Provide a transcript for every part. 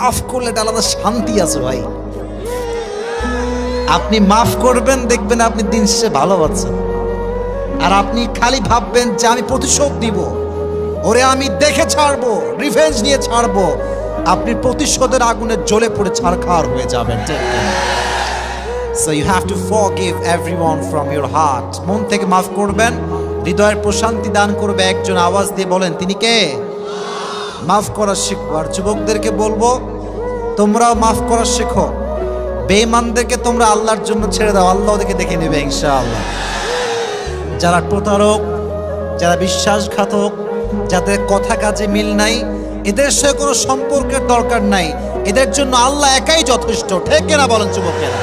মাফ করলে একটা আলাদা শান্তি আছে ভাই। আপনি মাফ করবেন, দেখবেন আপনি দিন শেষে ভালো আছেন। আর আপনি খালি ভাববেন যে আমি প্রতিশোধ দিব, ওরে আমি দেখে ছাড়বো, রিভেঞ্জ নিয়ে ছাড়বো, আপনি প্রতিশোধের আগুনে জ্বলে পড়ে ছারখার হয়ে যাবেন। So you have to forgive everyone from your heart. মন থেকে মাফ করবেন, হৃদয়ের প্রশান্তি দান করবে। একজন আওয়াজ দিয়ে বলেন, তিনি কে? মাফ করা শিখো। আর যুবকদেরকে বলবো, তোমরাও মাফ করা শেখো। বেঈমানদেরকে তোমরা আল্লাহর জন্য ছেড়ে দাও, আল্লাহ ওদেরকে দেখে নেবে ইনশাআল্লাহ। যারা প্রতারক, যারা বিশ্বাসঘাতক, যাদের কথা কাজে মিল নাই, এদের সাথে কোনো সম্পর্কের দরকার নাই। এদের জন্য আল্লাহ একাই যথেষ্ট। ঠিক কিনা বলেন যুবকেরা?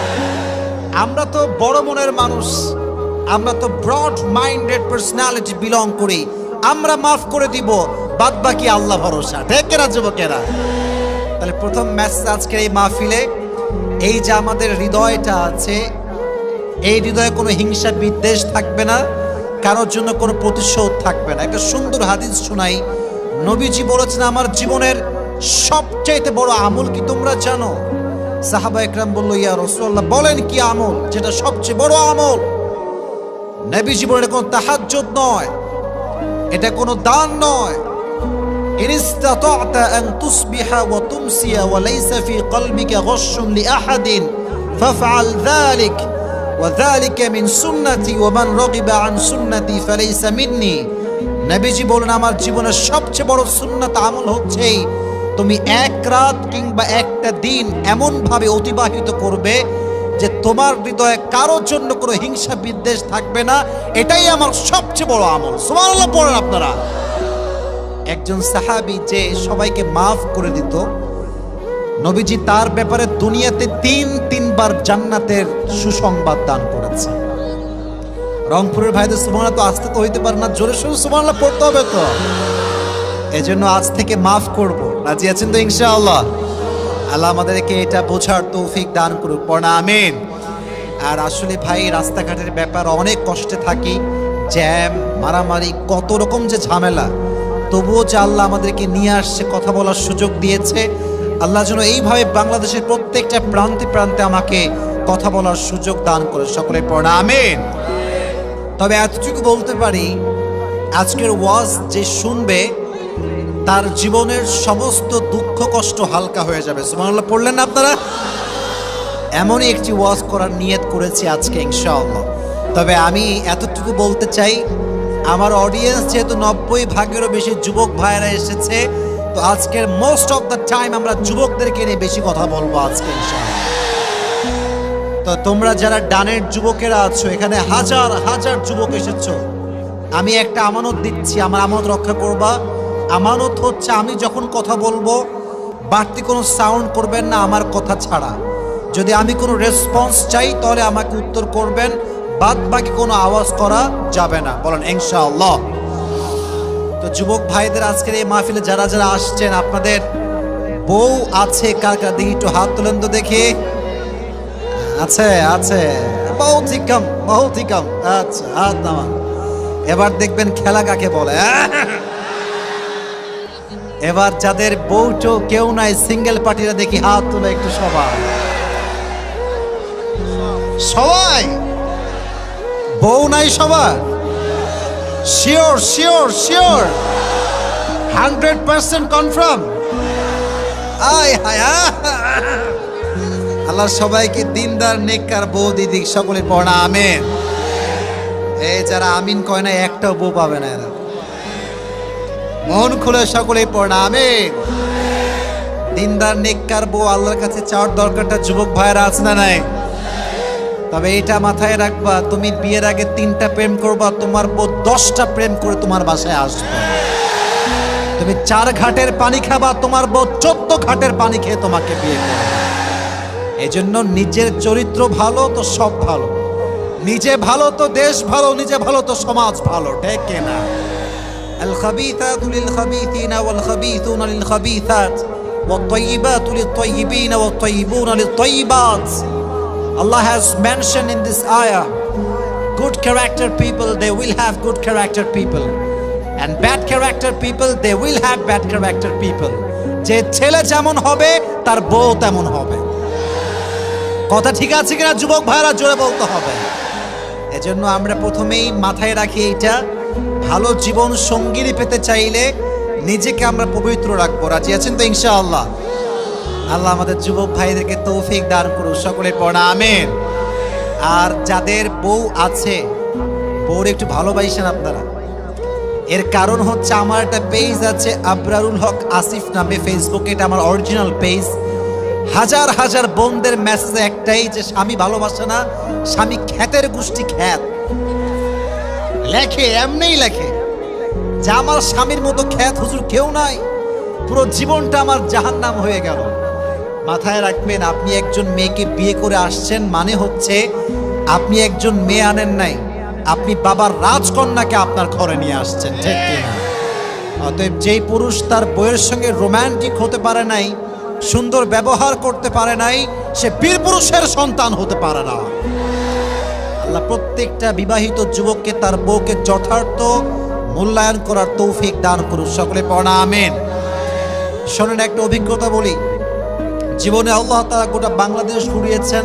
আমরা তো বড় মনের মানুষ, আমরা তো ব্রড মাইন্ডেড পার্সোনালিটি বিলং করি। আমরা মাফ করে দিব, বাদ বাকি আল্লাহ ভরসা। ঠিক কিনা যুবকেরা? তাহলে প্রথম মেসেজ আজকের এই মাহফিলে, এই যে আমাদের হৃদয়টা আছে, এই হৃদয়ে কোনো হিংসা বিদ্বেষ থাকবে না, কারোর জন্য কোনো প্রতিশোধ থাকবে না। একটা সুন্দর হাদিস শোনাই। নবীজি বলেছেন, আমার জীবনের সবচাইতে বড় আমল কি তোমরা জানো? সাহাবা একরাম বলল, ইয়া রাসূলুল্লাহ, বলেন কি আমল যেটা সবচেয়ে বড় আমল? নবীজি বলেন, এটা কোনো তাহাজ্জুদ নয়, এটা কোনো দান নয়। ইন ইসতাতা'তা আন তুসবিহা ওয়া তুমসিয়া ওয়া লাইসা ফি কলবিকা গাশশুন লিআহাদিন ফাফআল যালিক ওয়া যালিকা মিন সুন্নতি ওয়া মান রাগিবা আন সুন্নতি ফালাইসা মিন্নি। নবীজি বলেন, আমার জীবনের সবচেয়ে বড় সুন্নাত আমল হচ্ছে তুমি এক রাত কিংবা একটা দিন এমন ভাবে অতিবাহিত করবে যে তোমার হৃদয়ে কারোর জন্য কোনো হিংসা বিদ্বেষ থাকবে না। এটাই আমার সবচেয়ে বড় আমল। সুবহানাল্লাহ পড়েন আপনারা। একজন সাহাবী যে সবাইকে মাফ করে দিত, নবীজি তার ব্যাপারে দুনিয়াতে তিনবার জান্নাতের সুসংবাদ দান করেছে। রংপুরের ভাইদের সুবহানাল্লাহ তো আসতে তো হইতে পারে না, জোরে সোরে সুবহানাল্লাহ পড়তে হবে তো। এজন্য আজ থেকে মাফ করব। রাজি আছেন তো ইনশাআল্লাহ? আল্লাহ আমাদেরকে এটা বোঝার তৌফিক দান করুক। পড়া আমিন। আর আসলে ভাই, রাস্তাঘাটের ব্যাপার অনেক কষ্টে থাকি, জ্যাম, মারামারি, কত রকম যে ঝামেলা, তবুও যে আল্লাহ আমাদেরকে নিয়ে আসছে, কথা বলার সুযোগ দিয়েছে। আল্লাহ যেন এইভাবে বাংলাদেশের প্রত্যেকটা প্রান্তে প্রান্তে আমাকে কথা বলার সুযোগ দান করে। সকলে পড়া আমিন। তবে এতটুকু বলতে পারি, আজকের ওয়াজ যে শুনবে তার জীবনের সমস্ত দুঃখ কষ্ট হালকা হয়ে যাবে। সুবহানাল্লাহ পড়লেন না আপনারা? এমনই একটি ওয়াজ করার নিয়ত করেছি আজকে ইনশাআল্লাহ। তবে আমি এতটুকু বলতে চাই, আমার অডিয়েন্স যেহেতু 90% বেশি যুবক ভাইয়েরা এসেছে, তো আজকের মোস্ট অফ দ্য টাইম আমরা যুবকদেরকে নিয়ে বেশি কথা বলবো আজকে ইনশাআল্লাহ। তো তোমরা যারা ডানের যুবকেরা আছো, এখানে হাজার হাজার যুবক এসেছো, আমি একটা আমানত দিচ্ছি, আমার আমানত রক্ষা করবা। আমানত হচ্ছে, আমি যখন কথা বলবো বাড়তি কোনো সাউন্ড করবেন না আমার কথা ছাড়া। যদি আমি কোনো রেসপন্স চাই তাহলে আমাকে উত্তর করবেন, বাদ বাকি কোনো আওয়াজ করা যাবে না। বলেন ইনশাআল্লাহ। তো যুবক ভাইদের আজকের এই মাহফিলে যারা যারা আসছেন, আপনাদের বউ আছে কার কার? দেখি একটু হাত তোলেন তো দেখি। আছে আছে, বহুত কম, বহুত কম। আচ্ছা, হাত নামান। এবার দেখবেন খেলা কাকে বলে। এবার যাদের বউটো কেউ নাই, সিঙ্গেল পার্টিরা দেখি হাত তুলে একটু। সবাই সবাই বউ নাই সবার? Sure sure sure 100% confirm? আয় হায়, আল্লাহ সবাইকে দিনদার নেককার বউ দিদিক। সকলে পড়া আমিন। এই যারা আমিন কয় না, একটাও বউ পাবে না এরা। মন খুলে সকলে পড়া আমিন। দিনদার নেককার বউ আল্লাহর কাছে চাওয়ার দরকারটা যুবক ভাইয়েরা আছে না নাই? তবে এটা মাথায় রাখবা, তুমি বিয়ের আগে 3টা প্রেম করবা, তোমার বউ 10টা প্রেম করে তোমার বাসায় আসবে। তুমি 4 ঘাটের পানি খাবা, তোমার বউ 14 ঘাটের পানি খেয়ে তোমাকে বিয়ে করবে। এজন্য নিজের চরিত্র ভালো তো সব ভালো, নিজে ভালো তো দেশ ভালো, নিজে ভালো তো সমাজ ভালো। ঠিক কিনা? আল খাবিথাতু লিল খাবিথিনা ওয়াল খাবিথুনা লিল খাবিথাত ওয়াত তাইয়িবাতু লিত তাইয়িবিনা ওয়াত তাইয়িবুনা লিত তাইয়িবাত। Allah has mentioned in this ayah, good character people, they will have good character people, and bad character people, they will have bad character people. যে ছেলে যেমন হবে তার বউ তেমন হবে। কথা ঠিক আছে কিনা যুবক ভাইরা, জোরে বলতে হবে। এজন্য আমরা প্রথমেই মাথায় রাখি এইটা, ভালো জীবন সঙ্গিনী পেতে চাইলে নিজেকে আমরা পবিত্র রাখবো। রাজি আছেন তো ইনশাআল্লাহ? আল্লাহ আমাদের যুবক ভাইদেরকে তৌফিক দান করুন, সকলে পড়া আমিন। আর যাদের বউ আছে, বউর একটু ভালোবাসেন আপনারা। এর কারণ হচ্ছে আমার একটা পেজ আছে আবরারুল হক আসিফ নামে ফেসবুকে, এটা আমার অরিজিনাল পেজ। হাজার হাজার বোনদের মেসেজ একটাই, যে স্বামী ভালোবাসে না, স্বামী খ্যাতের গোষ্ঠী খ্যাত। লেখে এমনিই লেখে যে আমার স্বামীর মতো খ্যাত হুজুর কেউ নাই, পুরো জীবনটা আমার জাহান্নাম হয়ে গেল। মাথায় রাখবেন, আপনি একজন মেয়েকে বিয়ে করে আসছেন মানে হচ্ছে আপনি একজন মেয়ে আনেন নাই, আপনি বাবার রাজকন্যাকে আপনার ঘরে নিয়ে আসছেন, ঠিক কিনা? অতএব যেই পুরুষ তার বউয়ের সঙ্গে রোমান্টিক হতে পারে নাই, সুন্দর ব্যবহার করতে পারে নাই, সে বীর পুরুষের সন্তান হতে পারে না। আল্লাহ প্রত্যেকটা বিবাহিত যুবককে তার বউকে যথার্থ মূল্যায়ন করার তৌফিক দান করুন, সকলে পড়া আমিন। শোনেন, একটা অভিজ্ঞতা বলি। জীবনে আল্লাহ তাআলা গোটা বাংলাদেশ ঘুরিয়েছেন,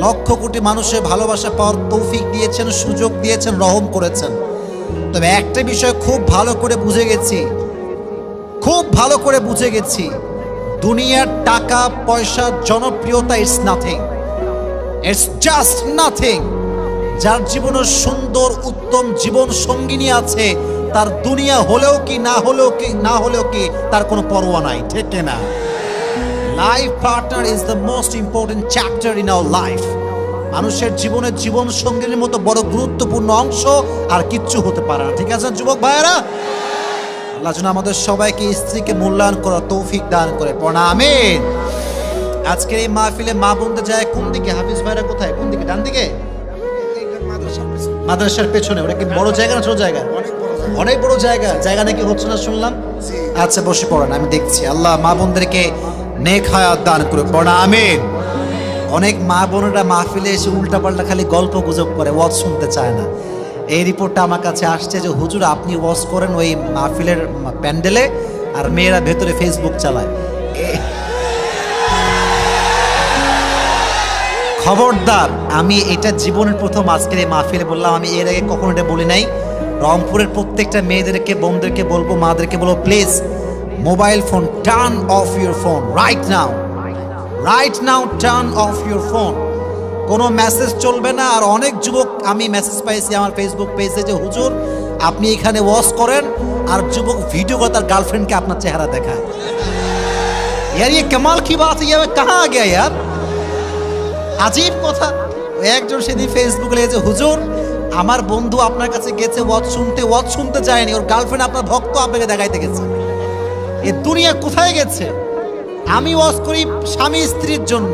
লক্ষ কোটি মানুষের ভালোবাসা পাওয়ার তৌফিক দিয়েছেন, সুযোগ দিয়েছেন, রহম করেছেন। তবে একটা বিষয় খুব ভালো করে বুঝে গেছি, দুনিয়ার টাকা পয়সা জনপ্রিয়তা it's nothing, it's just nothing. যার জীবনের সুন্দর উত্তম জীবন সঙ্গিনী আছে, তার দুনিয়া হলেও কি না হলেও কি তার কোনো পরোয়া নাই, ঠিক না? Life partner is the most important chapter in our life. মানুষের জীবনের জীবন সঙ্গীর মতো বড় গুরুত্বপূর্ণ অংশ আর কিচ্ছু হতে পারে না, ঠিক আছে যুবক ভাইয়েরা? আল্লাহ যেন আমাদের সবাইকে স্ত্রীকে মূল্যায়ন করার তৌফিক দান করে, পড়া আমিন। আজকের এই মাহফিলে মা বোনদের যায় কোন দিকে? হাফিজ ভাইরা কোথায়, কোন দিকে? ডান দিকে, মাদ্রাসার পেছনে। ওটা কি বড় জায়গা না ছোট জায়গা? অনেক বড় জায়গা। জায়গা নাকি হচ্ছে না শুনলাম। আচ্ছা বসে পড়েন, আমি দেখছি। আল্লাহ মা বোনদেরকে নেক হায়াত দান করে, পড়া আমিন। অনেক মা বোনেরা মাহফিলে এসে উল্টাপাল্টা খালি গল্প গুজব করে, ওয়াজ শুনতে চায় না। এই রিপোর্টটা আমার কাছে আসছে যে হুজুর আপনি ওয়াজ করেন ওই মাহফিলের প্যান্ডেলে, আর মেয়েরা ভেতরে ফেসবুক চালায়। খবরদার, আমি এটা জীবনের প্রথম আজকের এই মাহফিলে বললাম, আমি এর আগে কখনো এটা বলি নাই। রংপুরের প্রত্যেকটা মেয়েদেরকে, বোনদেরকে বলবো, মাদেরকে বলবো, please mobile phone turn off your phone right now, turn off your phone. কোনো মেসেজ চলবে না। আর অনেক যুবক আমি মেসেজ পাইছি আমার ফেসবুক পেজে যে হুজুর আপনি এখানে ওয়াজ করেন, আর যুবক ভিডিও করে তার গার্লফ্রেন্ডকে আপনার চেহারা দেখায়। यार ये कमाल की बात है, ये कहाँ आ गया यार, আজীব কথা। একজন সেদিন ফেসবুকে লিখেছে, হুজুর আমার বন্ধু আপনার কাছে গেছে ওয়াজ শুনতে যায়নি, ওর গার্লফ্রেন্ড আপনার ভক্ত আপনাকে দেখাইতে গেছে। এ দুনিয়া কোথায় গেছে? আমি ওয়াজ করি স্বামী স্ত্রীর জন্য,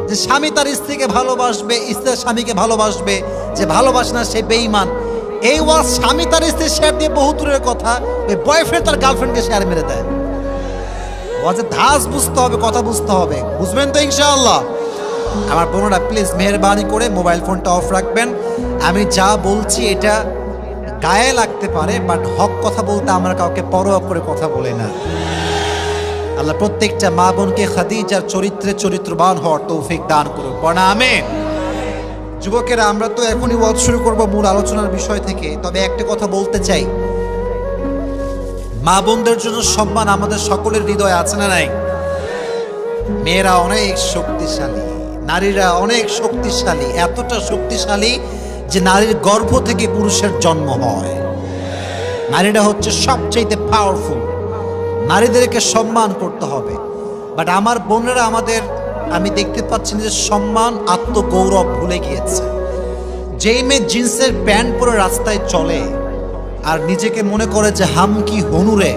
যে স্বামী তার স্ত্রীকে ভালোবাসবে, স্ত্রী স্বামীকে ভালোবাসবে, যে ভালোবাসে না সে বেঈমান। এই ওয়াজ স্বামী তার স্ত্রী শেয়ার দিয়ে বহু দূরের কথা, ওই বয়ফ্রেন্ড তার গার্লফ্রেন্ডকে শেয়ার মেরে দেয়। ওয়াজের ধাঁচ বুঝতে হবে, কথা বুঝতে হবে, বুঝবেন তো ইনশাআল্লাহ? আমার বোনেরা প্লিজ মেহরবানি করে মোবাইল ফোনটা অফ রাখবেন। আমি যা বলছি এটা গায়ে লাগতে পারে, বাট হক কথা বলতে আমরা কাউকে পরোয়া করে কথা বলি না। আল্লাহ প্রত্যেকটা মা বোনকে খাদিজার চরিত্রে চরিত্রবান হওয়ার তৌফিক দান করুন, পড়া আমিন। যুবকেরা, আমরা তো এখনই ওয়াজ শুরু করব মূল আলোচনার বিষয় থেকে। তবে একটা কথা বলতে চাই, মা বোনদের জন্য সম্মান আমাদের সকলের হৃদয়ে আছে না নাই? মেয়েরা অনেক শক্তিশালী, নারীরা অনেক শক্তিশালী, এতটা শক্তিশালী যে নারীর গর্ভ থেকে পুরুষের জন্ম হয়। নারীরা হচ্ছে সবচেয়ে পাওয়ারফুল। নারীদেরকে সম্মান করতে হবে। বাট আমার বোনেরা আমি দেখতে পাচ্ছি যে সম্মান, আত্মগৌরব ভুলে গিয়েছে। যেই মেয়ে জিন্সের প্যান্ট পরে রাস্তায় চলে আর নিজেকে মনে করে যে হাম কি হনুরে,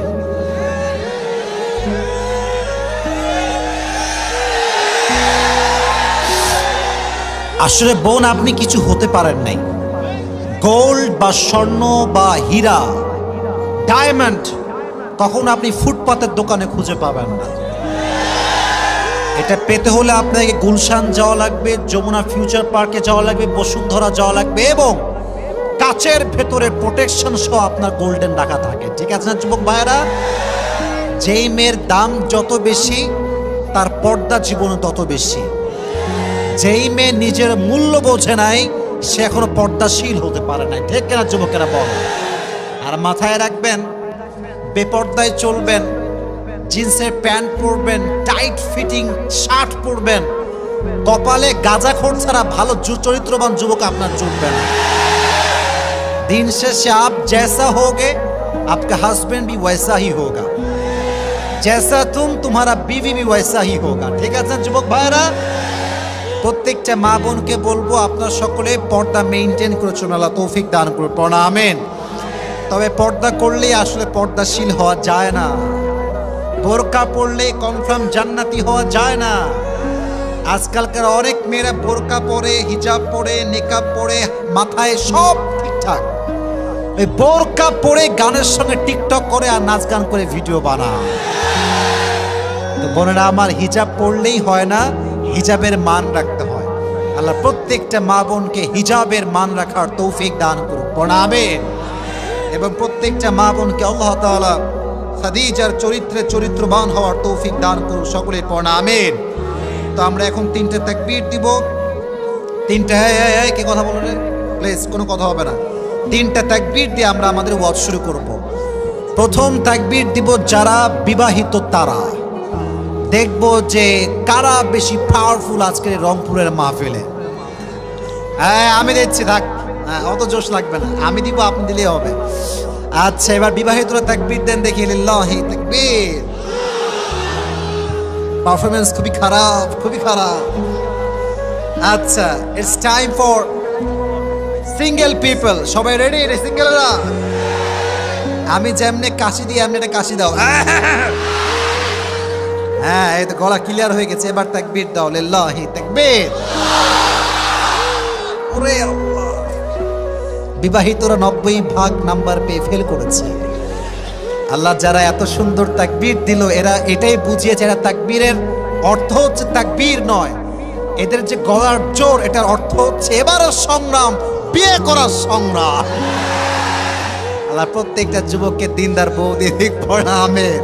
আসলে বোন আপনি কিছু হতে পারেন নাই। গোল্ড বা স্বর্ণ বা হীরা, ডায়মন্ড তখন আপনি ফুটপাতের দোকানে খুঁজে পাবেন না। এটা পেতে হলে আপনাকে গুলশান যাওয়া লাগবে, যমুনা ফিউচার পার্কে যাওয়া লাগবে, বসুন্ধরা যাওয়া লাগবে, এবং কাচের ভেতরে প্রোটেকশন সহ আপনার গোল্ডেন রাখা থাকে, ঠিক আছে না যুবক ভাইয়েরা? যেই মেয়ের দাম যত বেশি তার পর্দা জীবনে তত বেশি। যেই মেয়ে নিজের মূল্য বোঝে নাই সে এখনো পর্দাশীল হতে পারে নাই। ঠিক কিনা যুবকেরা বল? আর মাথায় রাখবেন, বেপর্দায় চলবেন, জিন্সের প্যান্ট পরবেন, টাইট ফিটিং শার্ট পরবেন, কপালে গাঁজাখোর ছাড়া ভালো চরিত্রবান যুবক আপনার জুটবে না। दिन शेषे आप जैसा होगे आपका हस्बैंड भी वैसा ही होगा, जैसा तुम तुम्हारा बीवी भी वैसा ही होगा। ठीक আছে যুবক ভাইরা, প্রত্যেকটা মা বোনকে বলবো আপনারা সকলে পর্দা মেইনটেইন করে চলুন, আল্লাহ তৌফিক দান করুন, পড়া আমিন। তবে পর্দা করলেই আসলে পর্দাশীল হওয়া যায় না, বোরকা পরলে কনফার্ম জান্নাতি হওয়া যায় না। আজকালকার অনেক মেয়েরা বোরকা পরে, হিজাব পরে, নিকাব পরে, মাথায় সব ঠিকঠাক, এই বোরকা পরে গানের সঙ্গে টিকটক করে আর নাচ গান করে ভিডিও বানায়। তো বোনেরা আমার, হিজাব পড়লেই হয় না, হিজাবের মান রাখতে হয়। আল্লাহ প্রত্যেকটা মা বোনকে হিজাবের মান রাখার তৌফিক দান করুক, আমিন। এবং প্রত্যেকটা মা বোনকে আল্লাহ তাআলা খাদিজার চরিত্রে চরিত্রবান হওয়ার তৌফিক দান করুক, সকলের পড়া আমিন। তো আমরা এখন 3টে তাকবীর দিব। 3টে কি কথা বলো রে প্লিজ, কোনো কথা হবে না। 3টে তাকবীর দিয়ে আমরা আমাদের ওয়াজ শুরু করব। প্রথম তাকবীর দিব যারা বিবাহিত তারা, দেখব যে কারা বেশি পাওয়ারফুল আজকের রংপুরের মাহফিলে। হ্যাঁ আমি দিচ্ছি, থাক, অত জোশ লাগবে না, আমি দিব, আপনি দিলেই হবে। আচ্ছা এবার বিবাহিতরা তাকবীর দেন দেখি, লিল্লাহি তাকবীর। পারফরমেন্স খুবই খারাপ, খুবই খারাপ। আচ্ছা it's time for single people. সবাই রেডি? সিঙ্গেলরা আমি যেমনে কাশি দিই এমনি একটা কাশি দাও। হ্যাঁ এই তো গলা ক্লিয়ার হয়ে গেছে, এবার তাকবীর দাও, লিল্লাহি তাকবীর। ওরে আল্লাহ, বিবাহিতরা 90% নাম্বার পেয়ে ফেল করেছে। আল্লাহ যারা এত সুন্দর তাকবীর দিল, এরা এটাই বুঝিয়েছে এরা তাকবীরের অর্থ হচ্ছে তাকবীর নয়, এদের যে গলার জোর এটার অর্থ হচ্ছে এবারের সংগ্রাম বিয়ে করার সংগ্রাম। আল্লাহ প্রত্যেকটা যুবককে দিনদার বউ দিয়ে দিক, পড়া আমিন।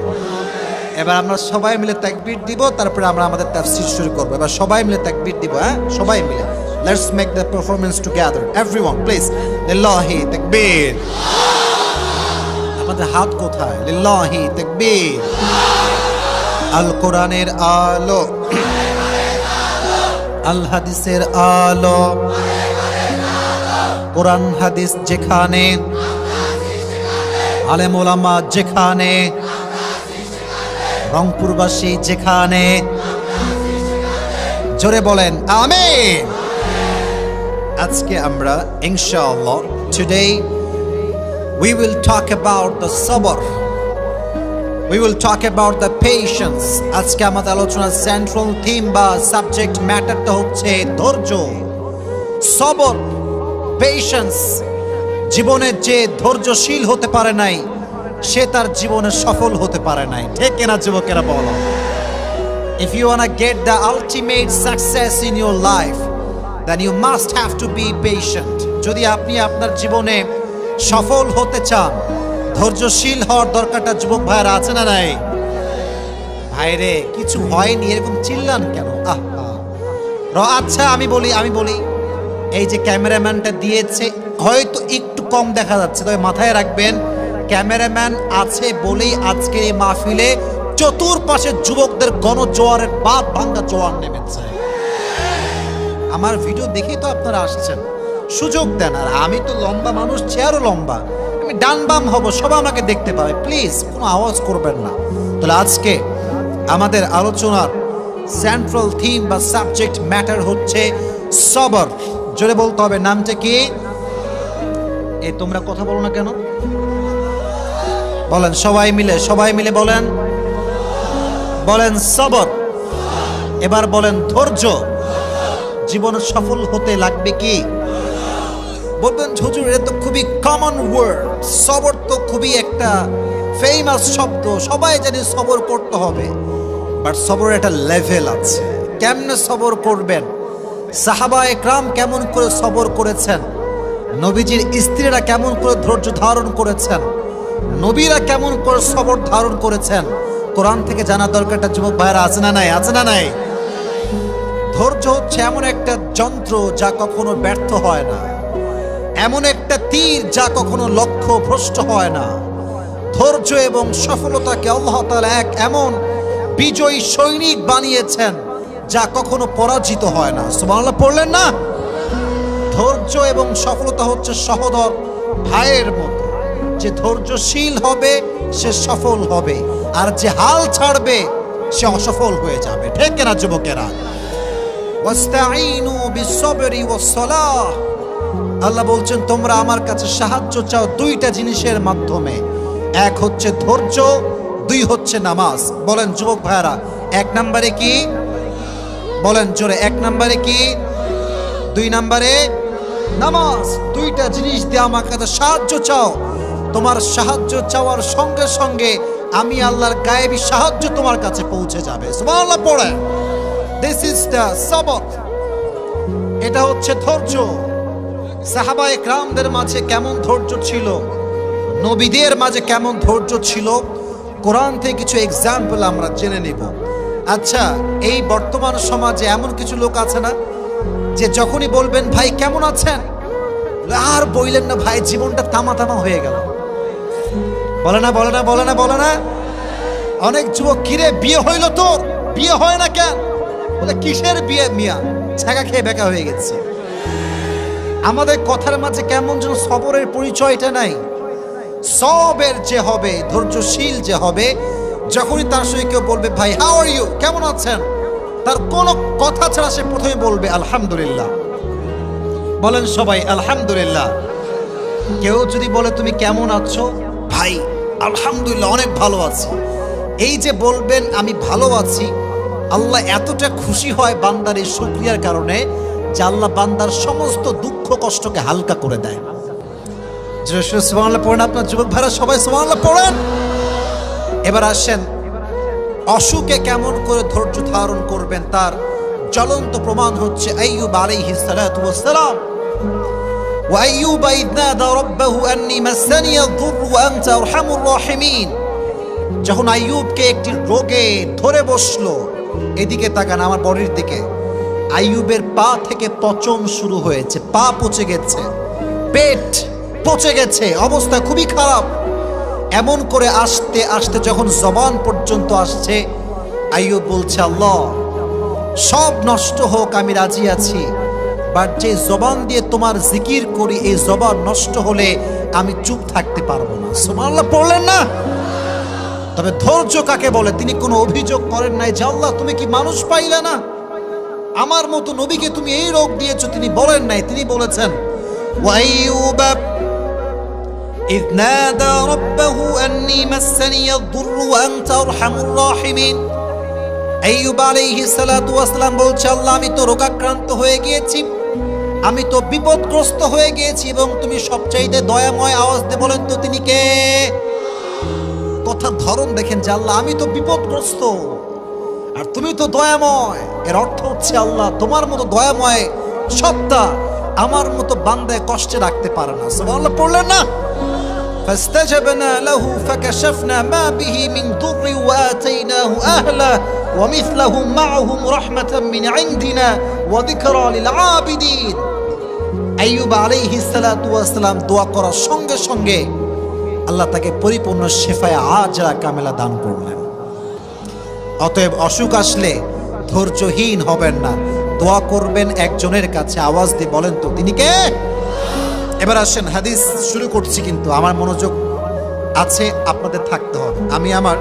এবার আমরা সবাই মিলে তাকবীর দিব, তারপরে আমরা আমাদের তাফসীর শুরু করব। এবার সবাই মিলে তাকবীর দিব, হ্যাঁ সবাই মিলে। Let's make the performance together, everyone please. লিল্লাহি তাকবীর। আমাদের হাত কোথায়? লিল্লাহি তাকবীর। আল কোরআনের আলো, আল হাদিসের আলো, কোরআন হাদিস যেখানে, আলেম ওলামা যেখানে, রংপুরবাসী যেখানে, জোরে বলেন আমিন। আজকে আমরা ইনশাআল্লাহ today we will talk about the sabr, we will talk about the patience. আজকে আমাদের আলোচনার সেন্ট্রাল থিম বা সাবজেক্ট ম্যাটারটা হচ্ছে ধৈর্য, সবর, পেশেন্স। জীবনে যে ধৈর্যশীল হতে পারে নাই সে তার জীবনে সফল হতে পারে নাই। ঠিক কিনা যুবকেরা বলো? If you wanna get the ultimate success in your life, then you must have to be patient. যদি আপনি আপনার জীবনে সফল হতে চান, ধৈর্যশীল হওয়ার দরকারটা যুবক ভাইরা আছে না নাই? ভাইরে কিছু হয়নি এরকম চিল্লান কেন? আচ্ছা আমি বলি এই যে ক্যামেরাম্যানটা দিয়েছে হয়তো একটু কম দেখা যাচ্ছে, তবে মাথায় রাখবেন ক্যামেরাম্যান আছে বলেই আজকের এই মাহফিলে চতুর্পাশে যুবকদের গণজোয়ারের বাদ ভাঙ্গা জোয়ার নেমেছে। আমার ভিডিও দেখেই তো আপনারা আসছেন, সুযোগ দেন। আর আমি তো লম্বা মানুষ, চেয়ারও লম্বা, আমি ডান বাম হব, সবাই আমাকে দেখতে পাবে। প্লিজ কোনো আওয়াজ করবেন না। তাহলে আজকে আমাদের আলোচনার সেন্ট্রাল থিম বা সাবজেক্ট ম্যাটার হচ্ছে সবর। জোরে বলতে হবে, নামটা কি? তোমরা কথা বলো না কেন? বলেন সবাই মিলে বলেন সবর। এবার বলেন ধৈর্য। জীবনে সফল হতে লাগবে কি? বলবেন হুজুর এটা তো খুবই কমন ওয়ার্ড, সবর তো খুবই একটা ফেমাস শব্দ, সবাই জানে সবর করতে হবে। বাট সবরের একটা লেভেল আছে। কেমনে সবর করবেন? সাহাবা একরাম কেমন করে সবর করেছেন, নবীজির স্ত্রীরা কেমন করে ধৈর্য ধারণ করেছেন, নবীরা কেমন করে সবর ধারণ করেছেন, কোরআন থেকে জানা দরকারটা যুবক ভাইরা আছে না নাই, আছে না নাই? ধৈর্য হচ্ছে এমন একটা যন্ত্র যা কখনো ব্যর্থ হয় না, এমন একটা তীর যা কখনো লক্ষ্য ভ্রষ্ট হয় না। ধৈর্য এবং সফলতাকে আল্লাহ তাআলা এক এমন বিজয়ী সৈনিক বানিয়েছেন যা কখনো পরাজিত হয় না। সুবহানাল্লাহ পড়লেন না? ধৈর্য এবং সফলতা হচ্ছে সহোদর ভাইয়ের মতো। যে ধৈর্যশীল হবে সে সফল হবে, আর যে হাল ছাড়বে সে অসফল হয়ে যাবে। ঠিক কিনা যুবকেরা? ওয়াস্তাঈনু বিসসবরি ওয়াসসালাহ। আল্লাহ বলছেন তোমরা আমার কাছে সাহায্য চাও দুইটা জিনিসের মাধ্যমে, এক হচ্ছে ধৈর্য, দুই হচ্ছে নামাজ। বলেন যুবক ভাইরা, এক নম্বরে কি? বলেন জোরে, এক নম্বরে কি? দুই নম্বরে নামাজ। দুইটা জিনিস দিয়ে আমার কাছে সাহায্য চাও। তোমার সাহায্য চাওয়ার সঙ্গে সঙ্গে আমি আল্লাহর গায়েবী সাহায্য তোমার কাছে পৌঁছে যাবে। সুবহানাল্লাহ পড়ে। দিস ইজ দ্য সবর। এটা হচ্ছে ধৈর্য। সাহাবায়ে কেরামদের মাঝে কেমন ধৈর্য ছিল, নবীদের মাঝে কেমন ধৈর্য ছিল, কোরআন থেকে কিছু এক্সাম্পল আমরা জেনে নেব। আচ্ছা, এই বর্তমান সমাজে এমন কিছু লোক আছে না যে যখনই বলবেন ভাই কেমন আছেন, আর বললেন না ভাই জীবনটা তামা তামা হয়ে গেল। বলে না, বলে না, বলে না, বলে না। অনেক যুবক, কিরে বিয়ে হইল তোর? বিয়ে হয় না কেন? বলে কিসের বিয়ে মিয়া, ছাগা খেয়ে বেকা হয়ে গেছে। আমাদের কথার মাঝে কেমন যেন সবরের পরিচয়টা নাই। সবের যে হবে, ধৈর্যশীল যে হবে, যখনই তার সঙ্গে কেউ বলবে ভাই হাউ আর ইউ, কেমন আছেন, তার কোনো কথা ছাড়া সে প্রথমে বলবে আলহামদুলিল্লাহ। বলেন সবাই আলহামদুলিল্লাহ। কেউ যদি বলে তুমি কেমন আছো, ভাই আলহামদুলিল্লাহ অনেক ভালো আছি, এই যে বলবেন আমি ভালো আছি, আল্লাহ এতটা খুশি হয় বান্দার এই শুকরিয়ার কারণে যে আল্লাহ বান্দার সমস্ত দুঃখ কষ্টকে হালকা করে দেয়। সুবহানাল্লাহ পড়েন আপনার যুবক ভাইরা, সবাই সুবহানাল্লাহ পড়েন। এবার আসেন, অসুখে কেমন করে ধৈর্য ধারণ করবেন তার জ্বলন্ত প্রমাণ হচ্ছে আইয়ুব আলাইহিস সালাতু ওয়াস সালাম। ওয়া আইয়ুব ইয নাদা রাব্বাহু আন্নী মাসানি আয-যুররু ওয়া আনতা আরহামুর রাহিমিন। যখন আইয়ুবকে একটি রোগে ধরে বসলো, এদিকে তাকান আমার বডির দিকে, আইয়ুবের পা থেকে পচন শুরু হয়েছে, পা পচে গেছে, পেট পচে গেছে, অবস্থা খুবই খারাপ। এমন করে আসতে আসতে যখন জবান পর্যন্ত আসছে, আইয়ুব বলছে আল্লাহ সব নষ্ট হোক আমি রাজি আছি, বাট যে জবান দিয়ে তোমার জিকির করি এই জবান নষ্ট হলে আমি চুপ থাকতে পারবো না। সুবহানাল্লাহ পড়লেন না? তবে ধৈর্য কাকে বলে? তিনি কোনো অভিযোগ করেন নাই যে আল্লাহ তুমি কি মানুষ পাইলে না, আমার মতো নবীকে তুমি এই রোগ দিয়েছো। তিনি বলেন নাই, তিনি বলেছেন ওয়াইয়ুব ইয নাদা রাব্বাহু আন্নী মাসানি আয-যুররু ওয়া আনতা আরহামুর রাহিমিন। আইয়ুব আলাইহিস সালাতু ওয়াস সালাম বলছে আল্লাহ আমি তো রোগাক্রান্ত হয়ে গিয়েছি, আমি তো বিপদগ্রস্ত হয়ে গিয়েছি, এবং তুমি সবচাইতে দয়াময়। আওয়াজ দিয়ে বলেন তো তিনি কে? কথার ধরন দেখেন যে আল্লাহ আমি তো বিপদগ্রস্ত আর তুমি তো দয়াময়। এর অর্থ হচ্ছে আল্লাহ তোমার মতো দয়াময় সত্তা আমার মতো বান্দায় কষ্টে রাখতে পারে না। সুবহানাল্লাহ পড়লেন না? ফাস্তাজাবনা লাহু ফাকাশাফনা মা বিহি মিন দুররি ওয়া আতাইনাহু আহলা ওয়া মিথলাহুম মাআহুম রাহমাতাম মিন ইনদিনা ওয়া যিকরা লিল আবিদিন। আইয়ুব আলাইহিস সালাতু ওয়াস সালাম দোয়া করার সঙ্গে সঙ্গে আল্লাহ তাকে পরিপূর্ণ শিফায়ে আজরা কামেলা দান করলেন। অতএব অসুখ আসলে ধৈর্যহীন হবেন না, দোয়া করবেন একজনের কাছে। আওয়াজ দিয়ে বলেন তো তিনি কে? এবার আসেন, হাদিস শুরু করছি, কিন্তু আমার মনোযোগ আছে, আপনাদের থাকতে হবে। আমি আমার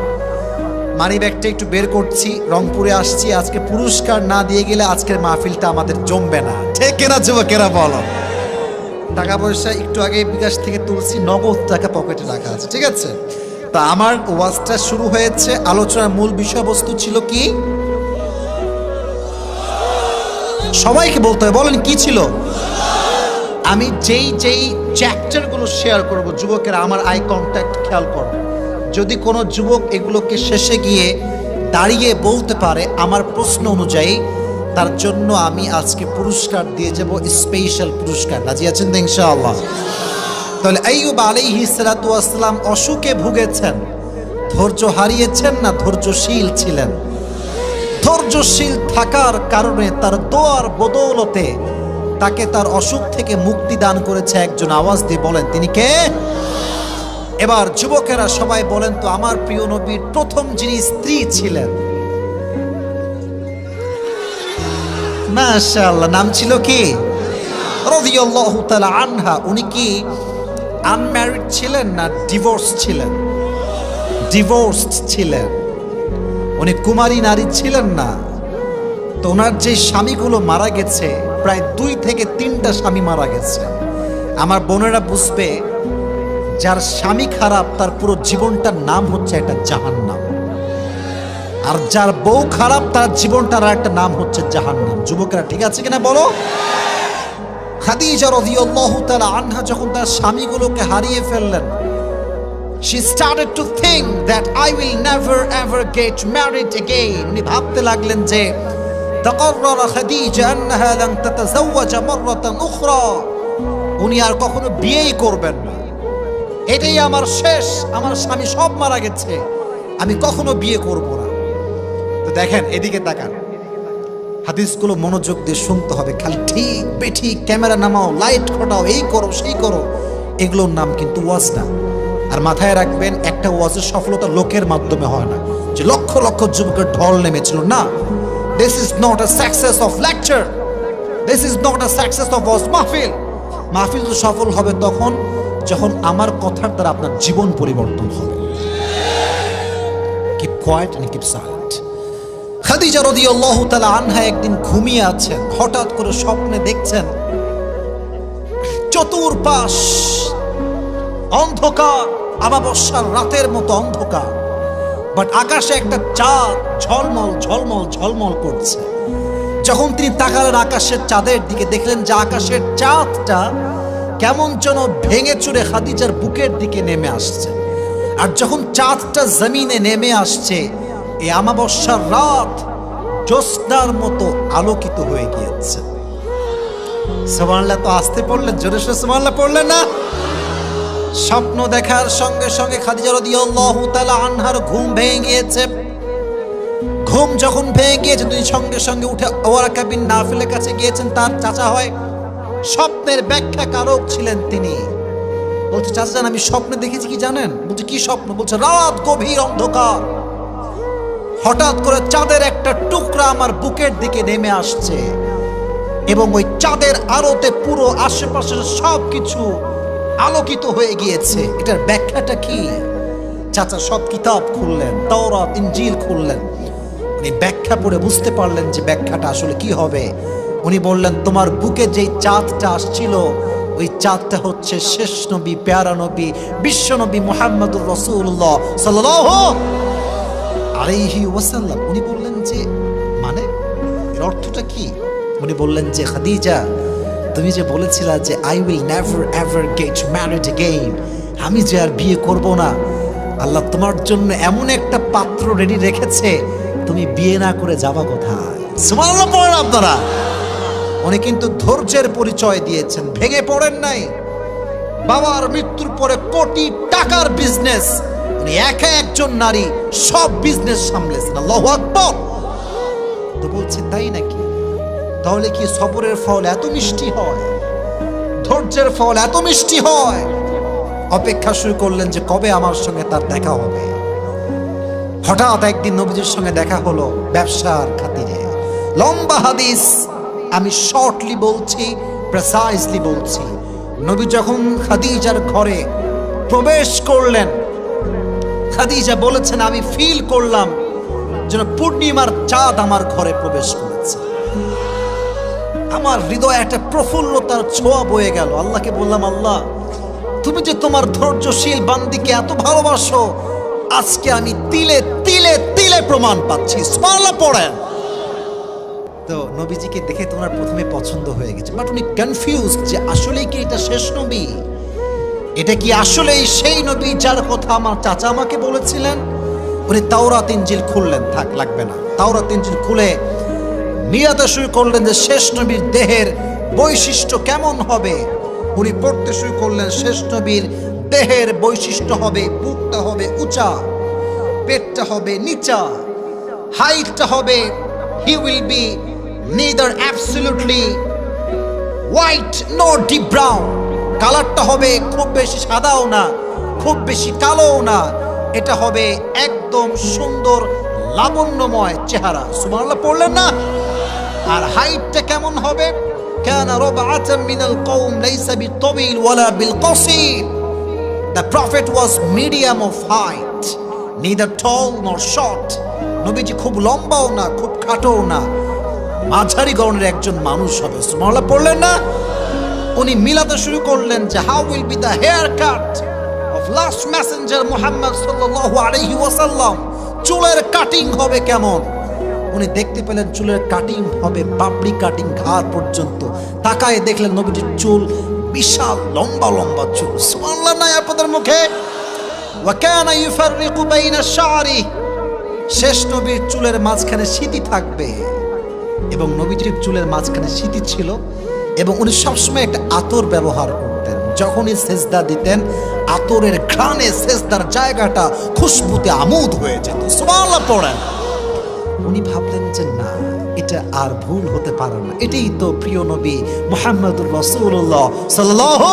মানি ব্যাগটা একটু বের করছি, রংপুরে আসছি, আজকে পুরস্কার না দিয়ে গেলে আজকের মাহফিলটা আমাদের জমবে না। ঠিক কিনা যুবকেরা বলো? টাকা পয়সা একটু আগে বিকাশ থেকে তুলছি, নগদ টাকা পকেটে রাখা আছে, ঠিক আছে? তা আমার ওয়াজটা শুরু হয়েছে, আলোচনার মূল বিষয়বস্তু ছিল কি? সবাইকে বলতে হবে, বলেন কি ছিল? আমি যেই যেই চ্যাপ্টারগুলো শেয়ার করব, যুবকেরা আমার আই কন্ট্যাক্ট খেয়াল করবে। যদি কোনো যুবক এগুলোকে শেষে গিয়ে দাঁড়িয়ে বলতে পারে আমার প্রশ্ন অনুযায়ী, তার জন্য আমি আজকে পুরস্কার দিয়ে যাব, স্পেশাল পুরস্কার। রাজি আছেন তো ইনশাআল্লাহ? তাহলে আইয়ুব আলাইহিস সালাতু ওয়াস সালাম অসুখে ভুগেছেন, ধৈর্য হারিয়েছেন না ধৈর্যশীল ছিলেন? ধৈর্যশীল থাকার কারণে তার দোয়ার বদৌলতে তাকে তার অসুখ থেকে মুক্তি দান করেছে একজন। আওয়াজ দিয়ে বলেন তিনি কে? এবার যুবকেরা সবাই বলেন তো আমার প্রিয় নবীর প্রথম যিনি স্ত্রী ছিলেন, মাশাআল্লাহ, নাম ছিল কি? রাদিয়াল্লাহু তাআলা আনহা। উনি কি আনম্যারিড ছিলেন না ডিভোর্স ছিলেন? ডিভোর্সড ছিলেন। উনি কুমারী নারী ছিলেন না। তো ওনার যে স্বামীগুলো মারা গেছে, প্রায় 2 থেকে 3টা স্বামী মারা গেছে। আমার বোনেরা বুঝবে, যার স্বামী খারাপ তার পুরো জীবনটার নাম হচ্ছে একটা জাহান্নাম, আর যার বউ খারাপ তার জীবনটার একটা নাম হচ্ছে জাহান্নাম। যুবকেরা ঠিক আছে কিনা বলো? খাদিজা রাদিয়াল্লাহু তাআলা আনহা যখন তার স্বামীগুলোকে হারিয়ে ফেললেন, she started to think that I will never ever get married again. উনি ভাবতে লাগলেন যে تقرر خديجة أنها لن تتزوج مرة أخرى. উনি আর কখনো বিয়েই করবেন না, এটাই আমার শেষ, আমার স্বামী সব মারা গেছে, আমি কখনো বিয়ে করব না। তো দেখেন, এদিকে তাকান, হাদিসগুলো মনোযোগ দিয়ে শুনতে হবে। খালি ঠিক বেঠিক, ক্যামেরা নামাও, লাইট ঘটাও, এই করো সেই করো, এগুলোর নাম কিন্তু ওয়াজ না। আর মাথায় রাখবেন, একটা ওয়াজের সফলতা লোকের মাধ্যমে হয় না, যে লক্ষ লক্ষ যুবকের ঢল নেমেছিল না। This is not a success of lecture, this is not a success of ওয়াজ মাহফিল। মাহফিল তো সফল হবে তখন যখন আমার কথার দ্বারা আপনার জীবন পরিবর্তন হবে। Keep quiet and keep silent. Khadija রাদিয়াল্লাহু তাআলা আনহা একদিন ঘুমিয়ে আছেন, হঠাৎ করে স্বপ্নে দেখছেন চতুর্পাশ অন্ধকার, আমাবস্যার রাতের মতো অন্ধকার, বাট আকাশে একটা চাঁদ ঝলমল ঝলমল ঝলমল করছে। যখন তিনি তাকালেন আকাশের চাঁদের দিকে, দেখলেন যে আকাশের চাঁদটা কেমন যেন ভেঙে চুরে খাদিজার বুকের দিকে নেমে আসছে। আর যখন চাঁদটা জমিনে নেমে আসছে, এই আমাবস্যার রাত জ্যোৎস্নার মতো আলোকিত হয়ে গিয়েছে। সুবহানাল্লাহ। তো আসতে পড়লেন, জোরে সোরে সুবহানাল্লাহ পড়লেন না? স্বপ্ন দেখার সঙ্গে সঙ্গে খাদিজা রাদিয়াল্লাহু তাআলা আনহার ঘুম ভেঙে গিয়েছে। ঘুম যখন ভেঙে গিয়েছে, তিনি সঙ্গে সঙ্গে উঠে ওয়ারাকা বিন নাফিলের কাছে গিয়েছেন, তার চাচা হয়, স্বপ্নের ব্যাখ্যা কারক ছিলেন তিনি। বলছে, চাচা জান, আমি স্বপ্নে দেখেছি কি জানেন? বলছে, কি স্বপ্ন? বলছে, রাত গভীর অন্ধকার, হঠাৎ করে চাঁদের একটা টুকরা আমার বুকের দিকে নেমে আসছে, এবং ওই চাঁদের আলোতে পুরো আশেপাশের সবকিছু আলোকিত হয়ে গিয়েছে। এটার ব্যাখ্যাটা কি? চাচা সব কিতাব খুললেন, তাওরাত ইনজিল খুললেন, উনি ব্যাখ্যা পড়ে বুঝতে পারলেন যে ব্যাখ্যাটা আসলে কি হবে। উনি বললেন, তোমার বুকে যেই চাঁদটা আসছিল, ওই চাঁদটা হচ্ছে শেষ নবী, প্যারা নবী, বিশ্ব নবী মুহাম্মদুর রাসূলুল্লাহ সাল্লাল্লাহু আলাইহি ওয়াসাল্লাম। উনি বললেন যে মানে এর অর্থটা কি? উনি বললেন যে, খাদিজা, তুমি যে বলেছিলা যে I will never ever get married again, আমি যে আর বিয়ে করব না, আল্লাহ তোমার জন্য এমন একটা পাত্র রেডি রেখেছে, তুমি বিয়ে না করে যাবা কোথায়? সুবহানাল্লাহ পড়েন আপনারা। উনি কিন্তু ধৈর্যের পরিচয় দিয়েছেন, ভেঙে পড়েন নাই। বাবার মৃত্যুর পরে কোটি টাকার বিজনেস, উনি একা একজন নারী সব বিজনেস সামলেছেন। আল্লাহু আকবার। তো বলছে, তাই নাকি? তাহলে কি সবরের ফল এত মিষ্টি হয়? ধৈর্যের ফল এত মিষ্টি হয়? অপেক্ষা শুরু করলেন যে কবে আমার সঙ্গে তার দেখা হবে। হঠাৎ একদিন নবীজির সঙ্গে দেখা হলো ব্যবসার খাতিরে। লম্বা হাদিস, আমি শর্টলি বলছি, প্রেসাইজলি বলছি। নবী যখন খাদিজার ঘরে প্রবেশ করলেন, খাদিজা বলেছেন, আমি ফিল করলাম যেন পূর্ণিমার চাঁদ আমার ঘরে প্রবেশ করেছে। আমার হৃদয়ে একটা প্রফুল্লতার ছোঁয়া বয়ে গেল। আল্লাহকে বললাম, আল্লাহ, তুমি যে তোমার ধৈর্যশীল বান্দিকে এত ভালোবাসো, আজকে আমি তিলে তিলে তিলে প্রমাণ পাচ্ছি। সুবহানাল্লাহ পড়েন। তো নবীজিকে দেখে তোমার প্রথমে পছন্দ হয়ে গেছে, বাট উনি কনফিউজড যে আসলেই কি এটা শেষ নবী? এটা কি আসলেই সেই নবী যার কথা আমার চাচা আমাকে বলেছিলেন? উনি তাওরাত ইনজিল খুললেন, থাক লাগবে না, তাওরাত ইনজিল খুলে নিয়াতে শুরু করলেন যে শেষ নবীর দেহের বৈশিষ্ট্য কেমন হবে। উনি পড়তে শুরু করলেন, শেষ নবীর দেহের বৈশিষ্ট্য হবে, বুকটা হবে উঁচা, পেটটা হবে নিচা, হাইটটা হবে, he will be neither absolutely white nor deep brown, কালারটা হবে খুব বেশি সাদাও না খুব বেশি কালোও না, এটা হবে একদম সুন্দর লাবণ্যময় চেহারা। সুবহানাল্লাহ পড়লেন না? আর হাইটটা কেমন হবে? কানা রবআতাম মিনাল কওম লাইসা বিতাবিল ওয়ালা বিলকাসির, the prophet was medium of height, neither tall nor short, নবীজি খুব লম্বাও না খুব খাটোও না, মাঝারি গড়নের একজন মানুষ হবে। সুবহানাল্লাহ পড়লেন না? উনি মিলাতে শুরু করলেন যে how will be the haircut of last messenger Muhammad সাল্লাল্লাহু আলাইহি ওয়াসাল্লাম, চুলের কাটিং হবে কেমন। উনি দেখতে পেলেন চুলের কাটিং হবে বাবরি কাটিং ঘাড় পর্যন্ত, তাকায় দেখলেন নবীজির চুল বিশাল লম্বা লম্বা চুল। সুবহানাল্লাহ নাই আপনাদের মুখে? ওয়া কানা ইউফাররিকু বাইনা শারি, শেষ নবীর চুলের মাঝখানে সিঁথি থাকবে এবং নবীজির চুলের মাঝখানে সিঁথি ছিল এবং উনি সবসময় একটা আতর ব্যবহার করতেন। যখনই সেজদা দিতেন আতরের ঘ্রাণে সেজদার জায়গাটা খুশবুতে আমোদ হয়ে যেত। সুবহানাল্লাহ পড়েন। উনি ভাবলেন যে না, এটা আর ভুল হতে পারে না, এটাই তো প্রিয় নবী মুহাম্মদুর রাসূলুল্লাহ সাল্লাল্লাহু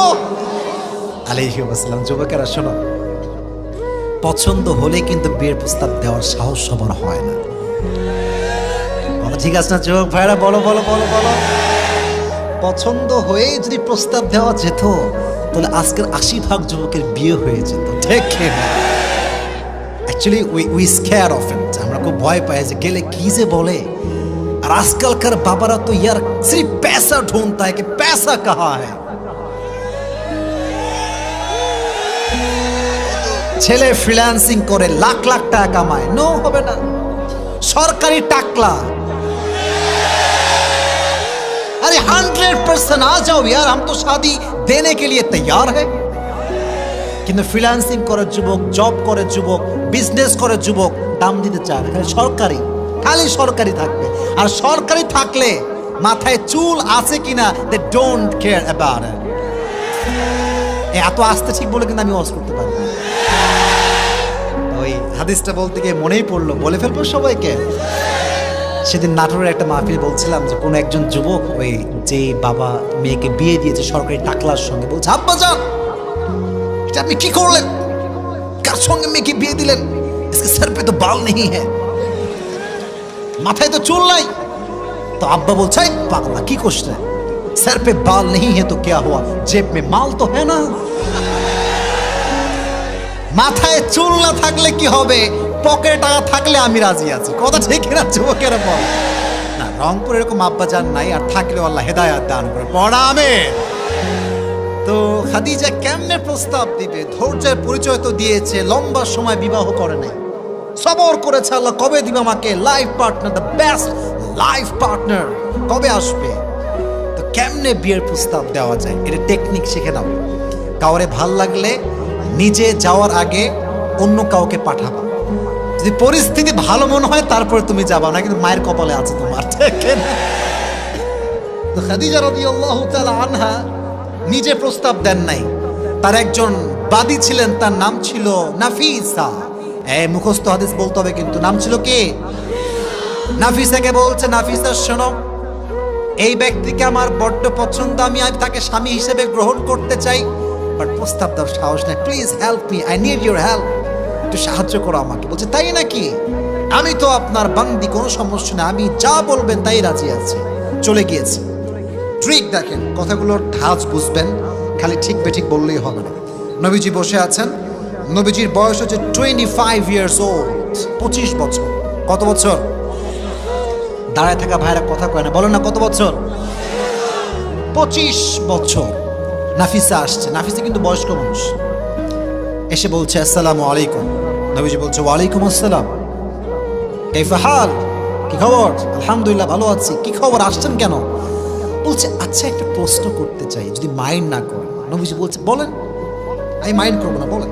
আলাইহি ওয়াসাল্লাম। যুবকেরা শোনো, পছন্দ হলে কিন্তু বিয়ের প্রস্তাব দেওয়ার সাহস সবার হয় না। ঠিক আছে না যুবক ভাইরা? বলো বলো বলো বলো। পছন্দ হয়ে যদি প্রস্তাব দেওয়া যেত তাহলে আজকের 80% যুবকের বিয়ে হয়ে যেত। ঠিক না? Actually we scare of it, আমরা খুব ভয় পাই যে গেলে কি যে বলে। আর আজকালকার বাবারা তো ইয়ার সির্ফ पैसा ढूंढता है कि पैसा कहाँ है। ছেলে ফ্রিল্যান্সিং করে লাখ লাখ টাকা কামায়, নো হবে না, সরকারি টাকলা। अरे 100% आ जाओ यार, हम तो शादी देने के लिए तैयार है। কিন্তু ফ্রিল্যান্সিং করে যুবক, জব করে যুবক, বিজনেস করে যুবক, দাম দিতে চায় না, সরকারি, খালি সরকারি থাকবে। আর সরকারি থাকলে মাথায় চুল আছে কিনা they don't care about it. এত আস্তে ঠিক বলে কিন্তু আমি ওয়াজ করতে পারবো না। ওই হাদিসটা বলতে গিয়ে মনেই পড়লো, বলে ফেলবো সবাইকে। সেদিন নাটোরের একটা মাহফিল বলছিলাম যে কোন একজন যুবক ওই যে বাবা মেয়েকে বিয়ে দিয়েছে সরকারি টাকলার সঙ্গে, বলছে আব্বা জান এটা আপনি কি করলেন, কার সঙ্গে মেয়েকে বিয়ে দিলেন, इसके सर पे तो बाल नहीं है, মাথায় তো চুল নাই। তো আব্বা বলছে পাগলা কি করছে, सर पे बाल नहीं है तो क्या हुआ, जेब में माल तो है ना। মাথায় চুল না থাকলে কি হবে, পকেটে টাকা থাকলে আমি রাজি আছি। কথা ঠিক না যুবকেরা? বল না, রংপুর এরকম আব্বা জান নাই, আর থাকলেও আল্লাহ হেদায়েত দান করে। পড়া আমিন। তো খাদিজা কেমনে প্রস্তাব দিবে? ধৈর্যের পরিচয় তো দিয়েছে, লম্বা সময় বিবাহ করে নাই, সবর করেছে আল্লাহ কবে দিবে আমাকে life partner, the best life partner কবে আসবে। তো কেমনে বিয়ের প্রস্তাব দেওয়া যায়, এটা টেকনিক শিখে নাও। কাউরে ভাল লাগলে নিজে যাওয়ার আগে অন্য কাউকে পাঠাবা, যদি পরিস্থিতি ভালো মনে হয় তারপরে তুমি যাবা, না কিন্তু মায়ের কপালে আছে তোমার। ঠিক না? তো খাদিজা রাদিয়াল্লাহু তাআলা আনহা নিজে প্রস্তাব দেন নাই, তার একজন বাদী ছিলেন, তার নাম ছিল নাফিসা। মুখস্থ হাদিস বলতে হবে কিন্তু, নাম ছিল কে? নাফিসাকে বলছে, নাফিসা শোনো, এই ব্যক্তিকে আমার বড্ড পছন্দ, আমি তাকে স্বামী হিসেবে গ্রহণ করতে চাই, বাট প্রস্তাব দেওয়ার সাহস নাই, please help me, I need your help, একটু সাহায্য করো আমাকে। বলছে তাই নাকি, আমি তো আপনার বান্দি, কোনো সমস্যা না, আমি যা বলবেন তাই রাজি আছি। চলে গিয়েছে। ট্রিক দেখেন, কথাগুলোর ধাঁচ বুঝবেন, খালি ঠিক বেঠিক বললেই হবে না। নবীজি বসে আছেন, নবীজির বয়স হচ্ছে 25 years old, 25 বছর। কত বছর? দাঁড়ায় থাকা ভাইরা কথা কয় না, বলেন না কত বছর? 25 বছর। নাফিসা আসছে, নাফিসা কিন্তু বয়স্ক মানুষ, এসে বলছে আসসালামু আলাইকুম। নবীজি বলছে ওয়ালাইকুম আসসালাম, কাইফা হাল, কি খবর? আলহামদুলিল্লাহ ভালো আছি। কি খবর, আসছেন কেন? বলছে আচ্ছা একটা প্রশ্ন করতে চাই, যদি মাইন্ড না করেন। নবীজি বলছে বলেন, আমি মাইন্ড করবো না, বলেন।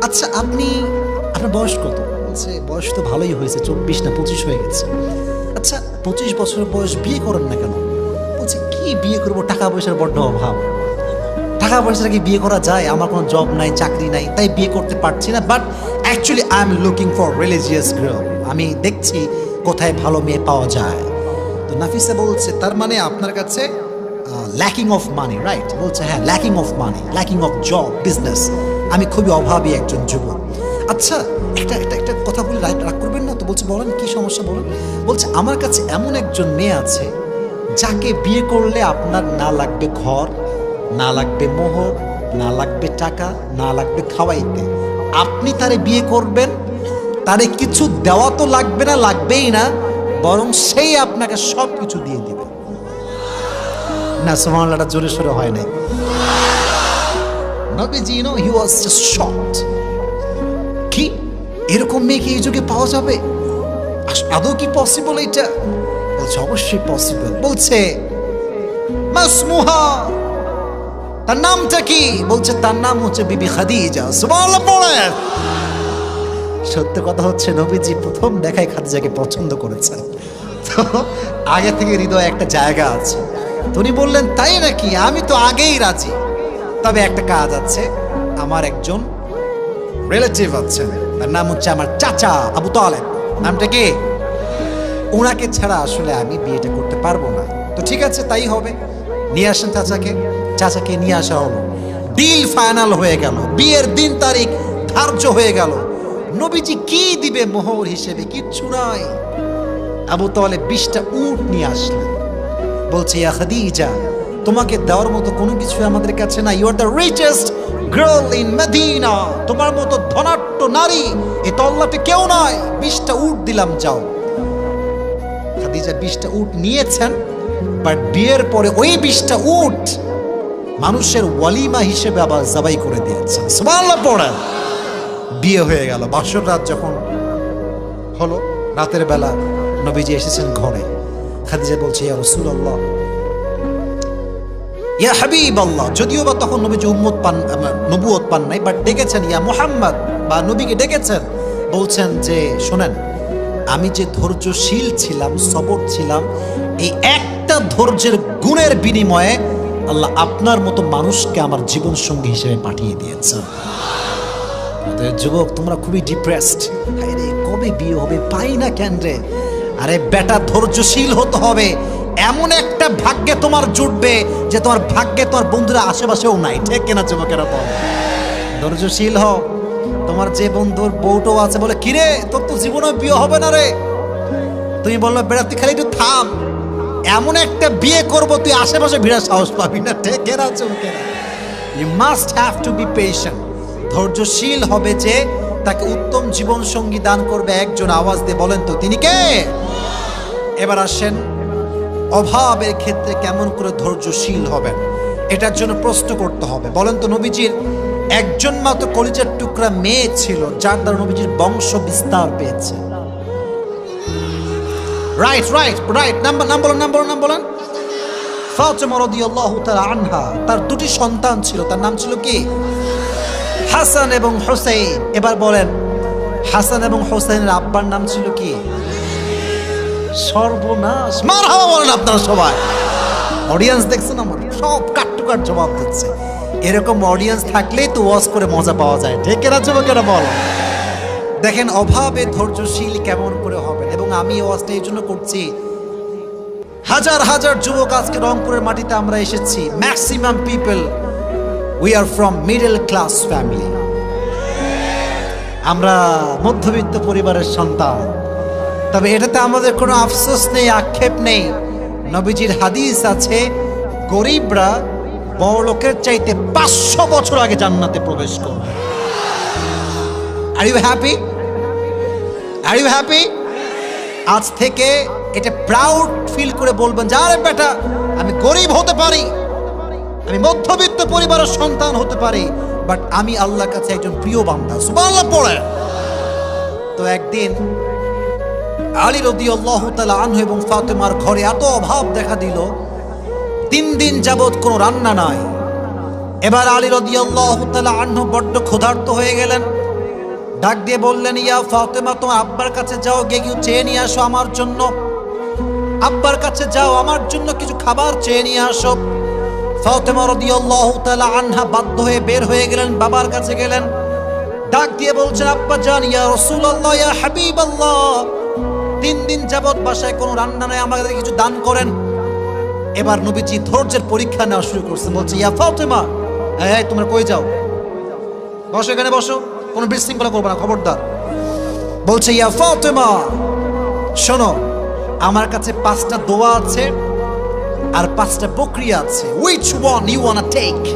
আচ্ছা আপনার বয়স কত? বলছে বয়স তো ভালোই হয়েছে, 24 না 25 হয়ে গেছে। আচ্ছা 25 বছরের বয়স, বিয়ে করেন না কেন? বলছে কি বিয়ে করবো, টাকা পয়সার বড্ড অভাব। টাকা পয়সা কি বিয়ে করা যায়? আমার কোনো জব নাই, চাকরি নাই, তাই বিয়ে করতে পারছি না। But actually I am looking for religious girl. আমি দেখছি কোথায় ভালো মেয়ে পাওয়া যায়। তো নাফিসা বলছে, তার মানে আপনার কাছে ল্যাকিং অফ মানি, রাইট? বলছে হ্যাঁ, lacking of money, lacking of job, business. আমি খুবই অভাবী একজন যুবক। আচ্ছা, একটা কথা বলে রাগ করবেন না তো? বলছে বলেন, কি সমস্যা বলেন। বলছে আমার কাছে এমন একজন মেয়ে আছে যাকে বিয়ে করলে আপনার না লাগবে ঘর, না লাগবে মোহর, না লাগবে টাকা, না লাগবে খাওয়াইতে। আপনি তারে বিয়ে করবেন, তারে কিছু দেওয়া তো লাগবে না, লাগবেই না, বরং সেই আপনাকে সব কিছু দিয়ে দিবে। না, সুবহানাল্লাহটা জোরে সোরে হয় নাই। নবীজি, হি ওয়াজ জাস্ট শকড। কি এরকম মেয়ে কি এই যুগে পাওয়া যাবে? আদৌ কি পসিবল এটা? বলছে অবশ্যই পসিবল। বলছে মাসমুহা, তার নামটা কি? বলছে তার নাম হচ্ছে বিবি খাদিজা। সুবহানাল্লাহ পড়েন। সত্য কথা হচ্ছে নবীজি প্রথম দেখায় খাদিজাকে পছন্দ করেছেন। তো আগে থেকে হৃদয়ে একটা জায়গা আছে। উনি বললেন তাই নাকি? আমি তো আগেই রাজি, তবে একটা কাজ আছে। আমার একজন রিলেটিভ আছেন, তার নাম হচ্ছে আমার চাচা আবু তালেব। নামটা কি? ওনাকে ছাড়া আসলে আমি বিয়েটা করতে পারবো না। তো ঠিক আছে, তাই হবে, নিয়ে আসেন চাচাকে। চাচাকে নিয়ে আসা হলো, ডিল ফাইনাল হয়ে গেল, বিয়ের দিন তারিখ ধার্য হয়ে গেল। নবীজি কি দিবে মোহর হিসেবে? কিচ্ছু নাই। আবু তালেব 20টা উট নিয়ে আসলেন। বলছে ইয়া খাদিজা, তোমাকে দেওয়ার মতো কোনো কিছু আমাদের কাছে নাই। You are the richest girl in Medina. তোমার মতো ধনাঢ্য নারী এই তল্লাটে কেউ নাই। 20টা উট দিলাম, যাও। খাদিজা 20টা উট নিয়েছেন, বাট বিয়ের পরে ওই 20টা উট মানুষের ওয়ালিমা হিসেবে আবার জবাই করে দিয়েছেন। সুবহানাল্লাহ পড়েন। বিয়ে হয়ে গেল। বাসর রাত যখন হলো, রাতের বেলা নবীজি এসেছেন ঘরে। খাদিজা বলছে ইয়া রাসূলুল্লাহ, ইয়া হাবিবাল্লাহ। যদিও বা তখন নবীজি নবুয়ত পান নাই, বাট ডেকেছেন ইয়া মুহাম্মদ, বা নবীকে ডেকেছেন। বলছেন যে শোনেন, আমি যে ধৈর্যশীল ছিলাম, সবর ছিলাম, এই একটা ধৈর্যের গুণের বিনিময়ে আল্লাহ আপনার মতো মানুষকে আমার জীবন সঙ্গী হিসেবে পাঠিয়ে দিয়েছে। যুবক, তোমরা খুবই ডিপ্রেসড। আরে কবে বিয়ে হবে, পাই না কেন রে? আরে বেটা, ধৈর্যশীল হতে হবে। এমন একটা ভাগ্যে তোমার জুটবে যে তোমার ভাগ্যে তোমার বন্ধুরা আশেপাশেও নাই। ঠিক কিনা যুবকেরা? বল, ধৈর্যশীল হও। তোমার যে বন্ধুর বউটো আছে বলে কিরে তোর তো জীবনে বিয়ে হবে না রে, তুমি বললো বেটা তুই খালি একটু থাম, এমন একটা বিয়ে করবো তুই আশেপাশে ভিড়ার সাহস পাবি না। ঠিক কিনা যুবকেরা? You must have to be patient. ধৈর্যশীল হবে যে তাকে উত্তম জীবন সঙ্গী দান করবে একজন। আওয়াজ দিয়ে বলেন তো তিনি কে? এবার আসেন, অভাবের ক্ষেত্রে কেমন করে ধৈর্যশীল হবেন এটার জন্য প্রশ্ন করতে হবে। বলেন তো, নবীজির একজন মাত্র কলিজার টুকরা মেয়ে ছিল যার দ্বারা নবীজির বংশ বিস্তার পেয়েছে। Right right right. নাম বলেন। ফাতিমা রাদিয়াল্লাহু তাআলা আনহা, তার দুটি সন্তান ছিল। তার নাম ছিল কি? হাসান এবং হুসাইন। এবার বলেন, হাসান এবং হুসাইনের আব্বার নাম ছিল কি? সর্বনাশ। মারহাবা বলেন আপনারা সবাই। অডিয়েন্স দেখছেন আমার? সব কাট টু কাট জবাব দিচ্ছে। এরকম অডিয়েন্স থাকলেই তো ওয়াজ করে মজা পাওয়া যায়। ঠিক কিনা যুবকেরা? বল। দেখেন অভাবে ধৈর্যশীল কেমন করে হবেন। এবং আমি ওয়াজটা এই জন্য করছি, হাজার হাজার যুবক আজকে রংপুরের মাটিতে আমরা এসেছি। Maximum people we are from middle class family. আমরা মধ্যবিত্ত পরিবারের সন্তান। তবে এটাতে আমাদের কোনো আফসোস নেই, আক্ষেপ নেই। নবীজির হাদিস আছে, গরিবরা বড় লোকের চাইতে 500 বছর আগে জান্নাতে প্রবেশ করবে। Are you happy? Are you happy? আজ থেকে এটা প্রাউড ফিল করে বলবেন যে আরে বেটা, আমি গরিব হতে পারি, আমি মধ্যবিত্ত পরিবারের সন্তান হতে পারি, বাট আমি আল্লাহর কাছে একজন প্রিয় বান্দা। সুবহানাল্লাহ পড়ে। তো একদিন আলী রাদিয়াল্লাহু তাআলা আনহু এবং ফাতেমার ঘরে এত অভাব দেখা দিল, 3 দিন যাবত কোনো রান্না নাই। এবার আলী রাদিয়াল্লাহু তাআলা আনহু বড্ড ক্ষুধার্ত হয়ে গেলেন। ডাক দিয়ে বললেন, ইয়া ফাতেমা, তোমার আব্বার কাছে যাও, গিয়ে চেয়ে নিয়ে আসো আমার জন্য। আব্বার কাছে যাও, আমার জন্য কিছু খাবার চেয়ে নিয়ে আসো। ফাতেমা রাদিয়াল্লাহু তাআলা আনহা বাধ্য হয়ে বের হয়ে গেলেন, বাবার কাছে গেলেন, ডাক দিয়ে বলছেন, আব্বা জান, ইয়া রাসূলুল্লাহ, ইয়া হাবিবাল্লাহ, 3 দিন যাবত বাসায় কোনো রান্না নাই, আমাকে কিছু দান করেন। এবার নবীজি ধৈর্যের পরীক্ষা নেওয়া শুরু করছেন, বলছে, ইয়া ফাতেমা, এই তোমরা কই যাও, বসো, এখানে বসো, কোনো বিশৃঙ্খলা করবে না, খবরদার। বলছে, ইয়া ফাতেমা, শোনো, আমার কাছে 5টা দোয়া আছে আর 5টা বকরিয়া আছে, which one you wanna take?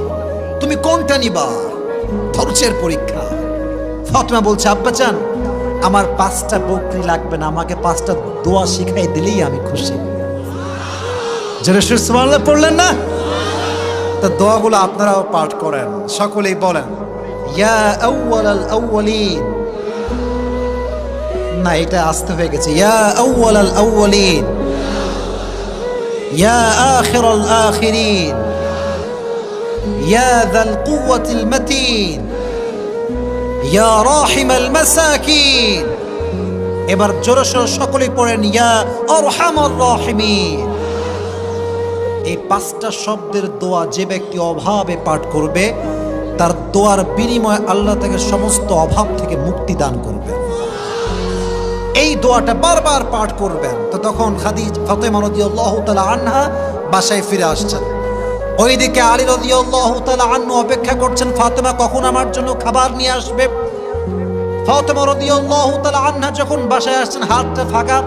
তুমি কোনটা নিবা? ধৈর্যের পরীক্ষা। ফাতেমা বলছে, আব্বা জান, আমার 5টা বকরি লাগবে না, আমাকে 5টা দোয়া শিখাই দিলেই আমি খুশি। যারা সুবহানাল্লাহ পড়লেন না, তো দোয়াগুলো আপনারাও পাঠ করেন, সকলেই বলেন, ইয়া আউয়ালাল আউয়ালিন, না এটা আসতে হয়ে গেছে, ইয়া আউয়ালাল আউয়ালিন, ইয়া আখিরাল আখিরিন, ইয়া যাল কুওয়াতিল মাতিন, ইয়া রাহিমাল মাসাকিন। এবার জোরে সোরে সকলেই পড়েন, ইয়া আরহামার রাহিমিন। এই 5টা শব্দের দোয়া যে ব্যক্তি অভাবে পাঠ করবে, তার দোয়ার বিনিময়ে আল্লাহ তাকে সমস্ত অভাব থেকে মুক্তি দান করবে। এই দোয়াটা বারবার পাঠ করবেন। তো তখন ফাতেমা রাদিয়াল্লাহু তাআলা আনহা বাসায় ফিরে আসছেন, ওইদিকে আলী রাদিয়াল্লাহু তাআলা আনহু অপেক্ষা করছেন, ফাতেমা কখন আমার জন্য খাবার নিয়ে আসবে। ফাতেমা রাদিয়াল্লাহু তাআলা আনহা যখন বাসায় আসছেন, হাতটা ফাঁকা,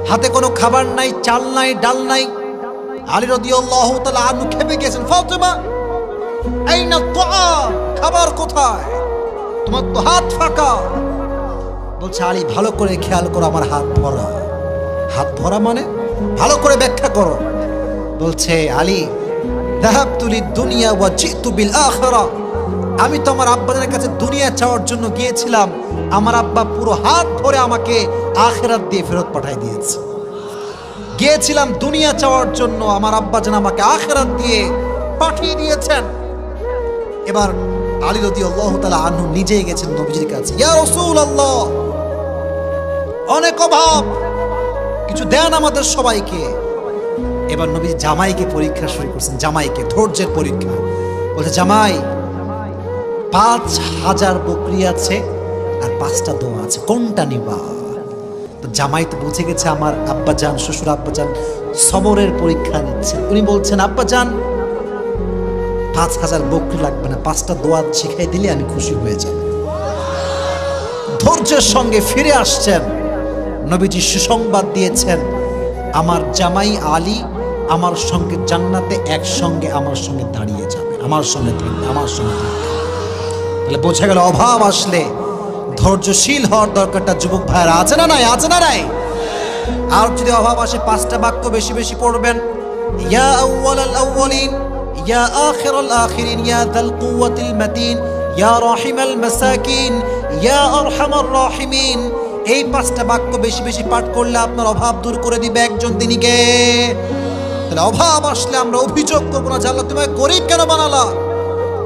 হাতে কোনো খাবার নাই, চাল নাই, ডাল নাই। আলী রাদিয়াল্লাহু তাআলা আনহু খেপে গেছেন, ফাতেমা, আইনা তুআম, খাবার কোথায়? তোমার তো হাত ফাঁকা। বলছে, আলী, ভালো করে খেয়াল করো, আমার হাত ভরা। হাত ভরা মানে ভালো করে ব্যাখ্যা করো। বলছে, আলী, যাহাবতু লিদ-দুনিয়া ওয়া জিতু বিল আখিরা, আমি তো আমার আব্বাদের কাছে দুনিয়া চাওয়ার জন্য গিয়েছিলাম, আমার আব্বা পুরো হাত ভরে আমাকে আখিরাত দিয়ে ফেরত পাঠিয়ে দিয়েছে। গিয়েছিলাম দুনিয়া চাওয়ার জন্য, আমার আব্বা যেন আমাকে আখিরাত দিয়ে পাঠিয়ে দিয়েছেন। এবার আলী রাদিয়াল্লাহু তাআলা আনহু নিজেই গেছেন নবীজির কাছে, ইয়া রাসূলুল্লাহ, অনেক অভাব, কিছু দেন আমাদের সবাইকে। এবার নবীজি জামাইকে পরীক্ষা শুরু করছেন, জামাইকে ধৈর্যের পরীক্ষা। বলছে, জামাই, 5000 বকরি আছে আর 5টা দোয়া আছে, কোনটা নিবা? তো জামাই তো বুঝে গেছে আমার আব্বা জান, শ্বশুর আব্বা জান সবরের পরীক্ষা নিচ্ছেন। উনি বলছেন, আব্বা জান, 5000 বকরি লাগবে না, 5টা দোয়া শিখাই দিলে আমি খুশি হয়ে যাব। ধৈর্যের সঙ্গে ফিরে আসছেন, নবীজি সুসংবাদ দিয়েছেন, আমার জামাই আলী আমার সঙ্গে জান্নাতে একসঙ্গে আমার সঙ্গে দাঁড়িয়ে যাবে, আমার সঙ্গে থাকবে, আমার সঙ্গে থাকবে। তাহলে বোঝা গেল অভাব আসলে ধৈর্যশীল হওয়ার দরকারটা যুবক ভাইরা আছে না নাই? আছে না নাই? আর যদি অভাব আসে, 5টা বাক্য বেশি বেশি পড়বেন, ইয়া আউয়ালাল আউয়ালিন, ইয়া আখিরাল আখিরিন, ইয়া যাল কুওয়াতিল মাতিন, ইয়া রাহিমাল মাসাকিন, ইয়া আরহামার রাহিমিন। এই 5টা বাক্য বেশি বেশি পাঠ করলে আপনার অভাব দূর করে দিবে একজন, তিনি কে? তাহলে অভাব আসলে আমরা অভিযোগ করবো না যে আল্লাহ তুমি গরিব কেন বানালা,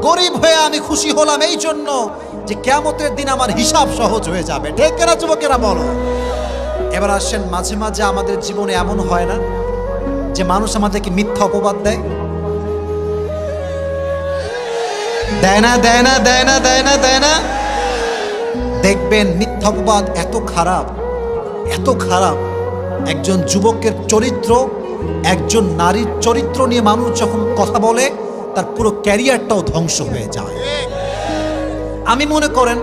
গরিব হয়ে আমি খুশি হলাম এই জন্য যে কিয়ামতের দিন আমার হিসাব সহজ হয়ে যাবে। ঠিক কেনা যুবকেরা বলো? এবার আসেন, মাঝে মাঝে আমাদের জীবনে এমন হয় না যে মানুষ আমাদেরকে মিথ্যা অপবাদ দেয়? দেয় না, দেয় না, দেয় না, দেয় না, দেয় না? দেখবেন মিথ্যা অপবাদ এত খারাপ, এত খারাপ। একজন যুবকের চরিত্র, একজন নারীর চরিত্র নিয়ে মানুষ যখন কথা বলে, তার পুরো ক্যারিয়ারটাও ধ্বংস হয়ে যায়। আমি মনে করেন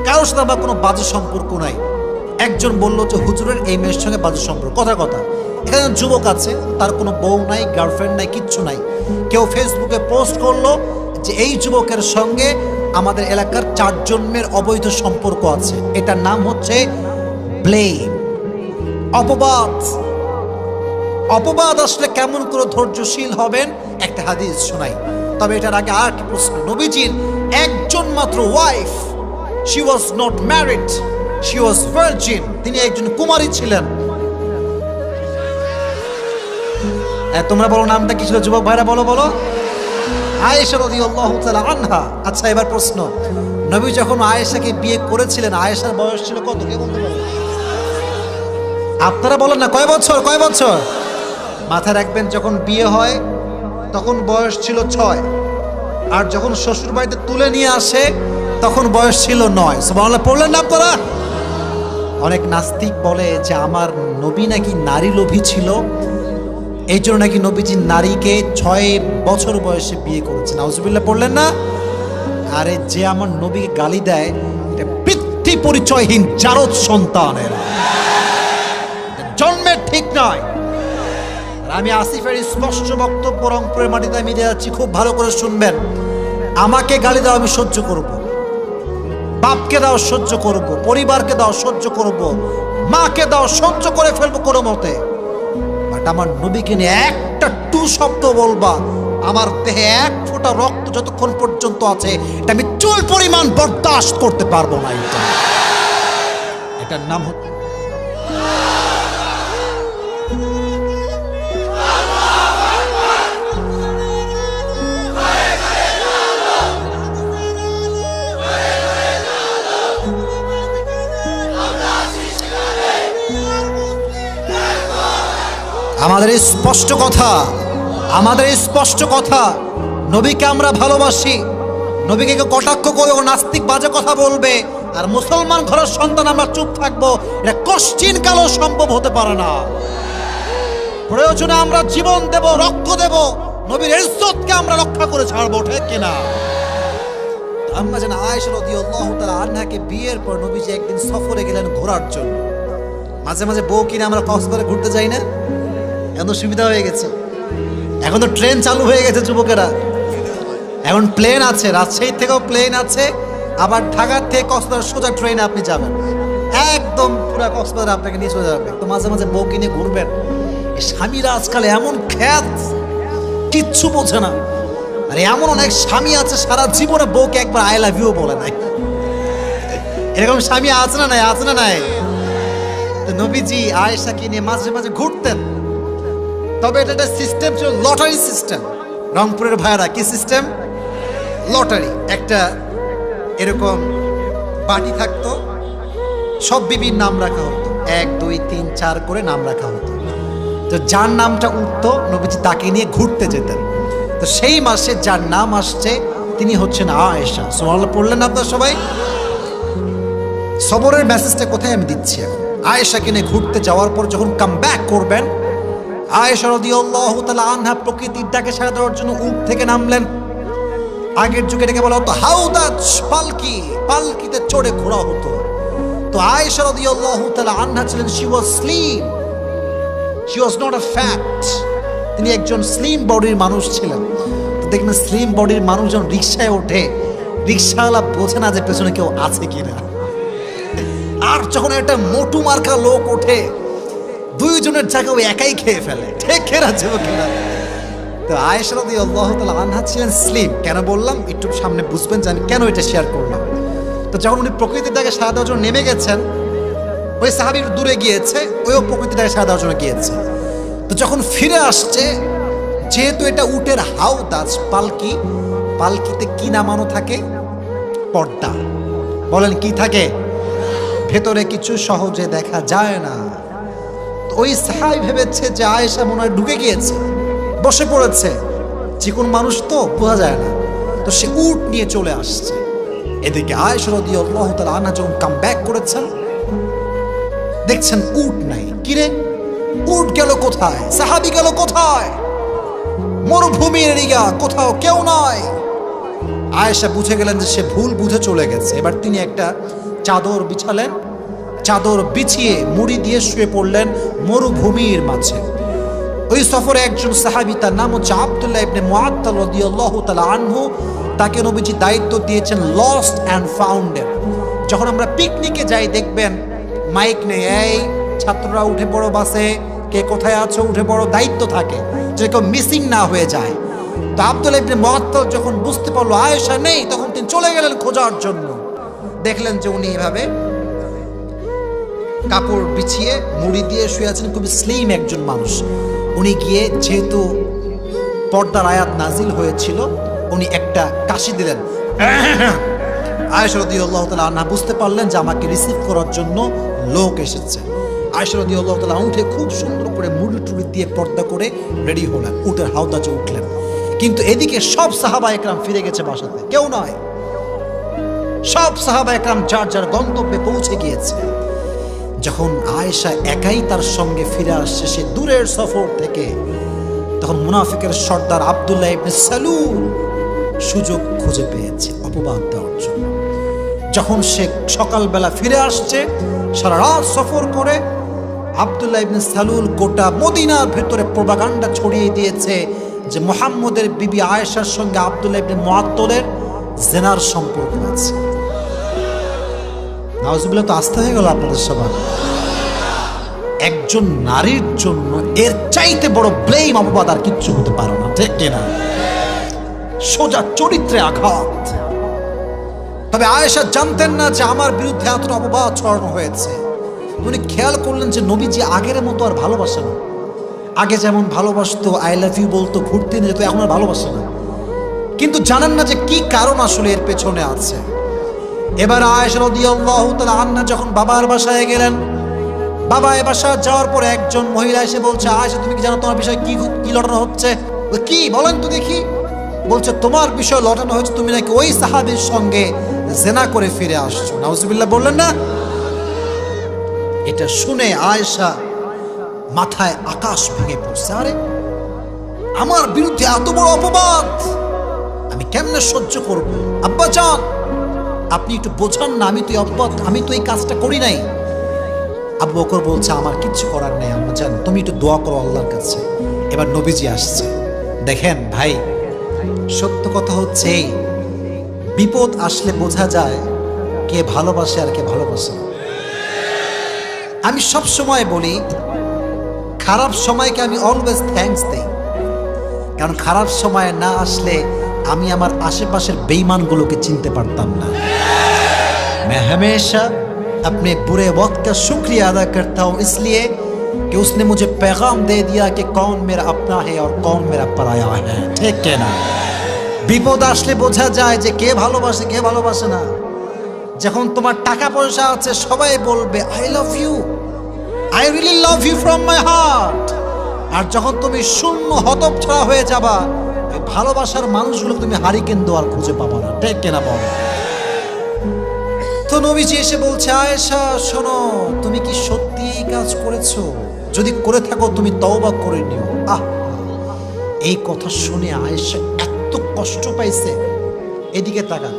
কারোর সাথে আমার কোনো বাজে সম্পর্ক নাই, একজন বলল যে হুজুরের এই মেয়ের সঙ্গে বাজে সম্পর্ক, কথা কথা। এখানে যুবক আছে, তার কোনো বউ নাই, গার্লফ্রেন্ড নাই, কিচ্ছু নাই। কেউ ফেসবুকে পোস্ট করলো যে এই যুবকের সঙ্গে আমাদের এলাকার 4 জন্মের অবৈধ সম্পর্ক আছে। এটার নাম হচ্ছে ব্লেম, অপবাদ। অপবাদ আসলে কেমন করে ধৈর্যশীল হবেন, একটা হাদিস শোনাই। তবে এটার আগে আর কি প্রশ্ন, নবীজির একজন মাত্র wife, she was not married, she was virgin, তিনি একজন কুমারী ছিলেন। তোমরা বলো নামটা কি ছিল যুবক ভাইরা? বলো বলো। আয়েশা রাদিয়াল্লাহু তাআলা আনহা। আচ্ছা, এবার প্রশ্ন, নবী যখন আয়েশাকে বিয়ে করেছিলেন, আয়েশার বয়স ছিল কত? কে বলতে পারে? আপনারা বলেন না, কয় বছর? কয় বছর? মাথায় রাখবেন, যখন বিয়ে হয় তখন বয়স ছিল 6, আর যখন শ্বশুর বাড়িতে তুলে নিয়ে আসে তখন বয়স ছিল 9। সুবহানাল্লাহ পড়লেন না আপনারা? অনেক নাস্তিক বলে যে আমার নবী নাকি নারী লোভী ছিল, এই জন্য নাকি নবীজি নারীকে 6 বছর বয়সে বিয়ে করেছেন। নাউজুবিল্লাহ পড়লেন না? আরে যে আমার নবীকে গালি দেয় এটা পিতৃ পরিচয়হীন জারদ সন্তানের, জন্মের ঠিক নয়। আমি আসিফের স্পষ্ট বক্তব্য রংপুরের মাটিতে আমি দিয়ে যাচ্ছি, খুব ভালো করে শুনবেন। আমাকে গালি দাও আমি সহ্য করব, বাপকে দাও সহ্য করব, পরিবারকে দাও সহ্য করব, মাকে দাও সহ্য করে ফেলবো কোনো মতে। বাট আমার নবীকে নিয়ে একটা টু শব্দ বলবা, আমার দেহে 1 ফোঁটা রক্ত যতক্ষণ পর্যন্ত আছে এটা আমি চুল পরিমাণ বরদাস্ত করতে পারবো না। এটার নাম হচ্ছে আমাদের স্পষ্ট কথা, আমাদের স্পষ্ট কথা, নবীকে আমরা ভালোবাসি। নবীকে কেউ কটাক্ষ করে ও নাস্তিক বাজে কথা বলবে আর মুসলমান ঘরের সন্তান আমরা চুপ থাকবো, এটা কোশ্চিন কালও সম্ভব হতে পারে না। প্রয়োজনে আমরা জীবন দেব, রক্ত দেব, নবীর ইজ্জতকে আমরা রক্ষা করে ছাড়বো, ঠিক কিনা? আমরা যেন আয়েশা রাদিয়াল্লাহু তাআলা আনহাকে বিয়ের পর নবীজি একদিন সফরে গেলেন ঘোরার জন্য। মাঝে মাঝে বউ কিনে আমরা কক্সবাজারে ঘুরতে যাই না? এখন তো সুবিধা হয়ে গেছে, এখন তো ট্রেন চালু হয়ে গেছে যুবকেরা, এখন প্লেন আছে, রাজশাহী থেকেও প্লেন আছে, আবার ঢাকার থেকে কক্সবাজার সোজা ট্রেনে আপনি যাবেন, একদম পুরো কক্সবাজার আপনাকে নিয়ে চলে যাবে। তো মাঝে মাঝে বউ কিনে ঘুরবেন। স্বামীরা আজকাল এমন খ্যাত, কিচ্ছু বোঝে না। আর এমন অনেক স্বামী আছে সারা জীবনে বউকে একবার আই লাভ ইউ বলে নাই। এরকম স্বামী আছে না নাই? আছে না নাই? তো নবীজি আয়েশাকে নিয়ে মাঝে মাঝে ঘুরতেন। তবে এটা একটা সিস্টেম ছিল, লটারি সিস্টেম। রংপুরের ভাইয়েরা কি সিস্টেম? লটারি। একটা এরকম বাটি থাকতো, সব বিবির নাম রাখা হতো, 1 2 3 4 করে নাম রাখা হতো। তো যার নামটা উঠতো নবীজি তাকে নিয়ে ঘুরতে যেতেন। তো সেই মাসে যার নাম আসছে তিনি হচ্ছেন আয়েশা। সুবহানাল্লাহ পড়লেন আপনারা সবাই? সবরের মেসেজটা কোথায় আমি দিচ্ছি এখন? আয়েশাকে নিয়ে ঘুরতে যাওয়ার পর যখন কাম ব্যাক করবেন, আয়েশা রাদিয়াল্লাহু তাআলা আনহা প্রকৃতির ডাকে সাড়া দেওয়ার জন্য উট থেকে নামলেন। আগের যুগে এটাকে বলা হতো হাউদাজ, পালকি, পালকিতে চড়ে ঘোরা হতো। তো আয়েশা রাদিয়াল্লাহু তাআলা আনহা ছিলেন, she was slim, she was not a fat. তিনি একজন স্লিম বডির মানুষ ছিলেন। তো দেখবেন স্লিম বডির মানুষ যখন রিক্সায় ওঠে, রিক্সাওয়ালা বোঝে না যে পেছনে কেউ আছে কিনা। আর যখন একটা মোটু মার্কা লোক ওঠে, দুইজনের জায়গা ওই একাই খেয়ে ফেলে, ঠিক খেয়ে যাবো কিনা। তো আয়েশা রাদিয়াল্লাহু তাআলা আনহা ছিলেন স্লিম। কেন বললাম একটু সামনে বুঝবেন যে আমি কেন এটা শেয়ার করলাম। তো যখন উনি প্রকৃতির ডাকে সাড়া দেওয়ার জন্য নেমে গেছেন, ওই সাহাবী দূরে গিয়েছে, ওইও প্রকৃতির ডাকে সাড়া দেওয়ার জন্য গিয়েছে। তো যখন ফিরে আসছে, যেহেতু এটা উটের হাউদাজ, পালকি, পালকিতে কি নামানো থাকে? পর্দা। বলেন কি থাকে? ভেতরে কিছু সহজে দেখা যায় না। তো ওই সাহাবী ভেবেছে যে আয়েশা মনে হয় ঢুকে গিয়েছে, বসে পড়েছে, চিকন মানুষ তো বোঝা যায় না। তো সে উট নিয়ে চলে আসছে। এদিকে আয়েশা রাদিয়াল্লাহু তাআলা আনহা যখন কাম ব্যাক করেছেন, দেখছেন উট নাই। কিরে, উট গেল কোথায়? সাহাবী গেল কোথায়? মরুভূমির এরিয়া, কোথাও কেউ নয়। আয়েশা বুঝে গেলেন যে সে ভুল বুঝে চলে গেছে। এবার তিনি একটা চাদর বিছালেন, চাদর বিছিয়ে মুড়ি দিয়ে শুয়ে পড়লেন মরুভূমির মাঝে। ওই সফরে একজন সাহাবী, তার নাম হচ্ছে আব্দুল্লাহ ইবনে মুআত্তাল রাদিয়াল্লাহু তাআলা আনহু, তাকে নবীজি দায়িত্ব দিয়েছেন লস্ট অ্যান্ড ফাউন্ডের। যখন আমরা পিকনিকে যাই দেখবেন মাইক নেই, এই ছাত্ররা উঠে পড়ো বাসে, কে কোথায় আছো উঠে পড়ো, দায়িত্ব থাকে যে কেউ মিসিং না হয়ে যায়। তো আব্দুল্লাহ ইবনে মুআত্তাল যখন বুঝতে পারলো আয়েশা নেই, তখন তিনি চলে গেলেন খোঁজার জন্য। দেখলেন যে উনি এভাবে কাপড় বিছিয়ে মুড়ি দিয়ে শুয়ে আছেন, খুবই স্লিম একজন মানুষ। উনি গিয়ে, যেহেতু পর্দার আয়াত নাজিল হয়েছিল, উনি একটা কাশি দিলেন। আয়েশা রাদিয়াল্লাহু তাআলা আনহা বুঝতে পারলেন যে আমাকে রিসিভ করার জন্য লোক এসেছে। আয়েশা রাদিয়াল্লাহু তাআলা উঠে খুব সুন্দর করে মুড়ি টুড়ি দিয়ে পর্দা করে রেডি হলেন, উটের হাউদাজে উঠলেন। কিন্তু এদিকে সব সাহাবা একরাম ফিরে গেছে বাসাতে, কেউ নয়। সব সাহাবা একরাম যার যার গন্তব্যে পৌঁছে গিয়েছে। যখন আয়েশা একাই তার সঙ্গে ফিরে আসছে সে দূরের সফর থেকে, তখন মুনাফিকের সর্দার আব্দুল্লাহ ইবনে সালুল সুযোগ খুঁজে পেয়েছে অপবাদ দেওয়ার জন্য। যখন সে সকালবেলা ফিরে আসছে সারা রাত সফর করে, আব্দুল্লাহ ইবনে সালুল গোটা মদিনার ভেতরে প্রোপাগান্ডা ছড়িয়ে দিয়েছে যে মুহাম্মদের বিবি আয়েশার সঙ্গে আব্দুল্লাহ ইবনে মুআত্তলের জেনার সম্পর্ক আছে। নাউজুবিল্লাহ, তো আস্থা হয়ে গেল আপনাদের সবার। একজন নারীর জন্য এর চাইতে বড় ব্লেম অপবাদ আর কিচ্ছু হতে পারে না, ঠিক কিনা? সোজা চরিত্রে আঘাত। তবে আয়েশা জানতেন না যে আমার বিরুদ্ধে এতটা অপবাদ ছড়ানো হয়েছে। উনি খেয়াল করলেন যে নবীজি আগের মতো আর ভালোবাসে না। আগে যেমন ভালোবাসতো, আই লাভ ইউ বলতো, ঘুরতে নিয়ে যেত, এখন আর ভালোবাসে না। কিন্তু জানেন না যে কি কারণ আসলে এর পেছনে আছে। এবার আয়েশা রাদিয়াল্লাহু তাআলা আনহা যখন বাবার বাসায় গেলেন, বাবা এ বাসায় যাওয়ার পর একজন মহিলা এসে বলছে, আয়েশা তুমি কি জানো তোমার বিষয়ে কি লটানো হচ্ছে? কি বলেন তো দেখি। বলছে তোমার বিষয় লটানো হচ্ছে, তুমি নাকি ওই সাহাবীর সঙ্গে জেনা করে ফিরে আসছো। নাউজুবিল্লাহ বললেন না? এটা শুনে আয়েশা মাথায় আকাশ ভেঙে পড়ছে। আরে আমার বিরুদ্ধে এত বড় অপবাদ আমি কেমনে সহ্য করব? আব্বা জান, আপনি একটু বোঝান না, আমি তো এই কাজটা করি নাই। আবু বকর বলছে আমার কিচ্ছু করার নেই আম্মা জান, তুমি একটু দোয়া করো আল্লাহর কাছে। এবার নবীজি আসছে। দেখেন ভাই, সত্য কথা হচ্ছে এই, বিপদ আসলে বোঝা যায় কে ভালোবাসে আর কে ভালোবাসে না। আমি সব সময় বলি, খারাপ সময়কে আমি অলওয়েজ থ্যাঙ্কস দেই, কারণ খারাপ সময় না আসলে আমি আমার আশেপাশের বেঈমানগুলোকে চিনতে পারতাম না। मैं हमेशा अपने बुरे वक्त का शुक्रिया अदा करता हूँ, इसलिए कि उसने मुझे पैगाम दे दिया कि कौन मेरा अपना है और कौन मेरा पराया है, ठीक है ना? বিপদ আসলে বোঝা যায় যে কে ভালোবাসে কে ভালোবাসে না। যখন তোমার টাকা পয়সা আছে সবাই বলবে I love you, I really love you from my heart. আর যখন তুমি শূন্য হতচ্ছাড়া হয়ে যাবা, ওই ভালোবাসার মানুষগুলো তুমি হারিকেন দেওয়ার খুঁজে পাবা না, ঠিক কিনা বলো? তো নবীজি এসে বলছে, আয়েশা শোনো, তুমি কি সত্যি এই কাজ করেছো? যদি করে থাকো তুমি তওবা করে নিও। এই কথা শুনে আয়েশা এত কষ্ট পাইছে। এদিকে তাকান,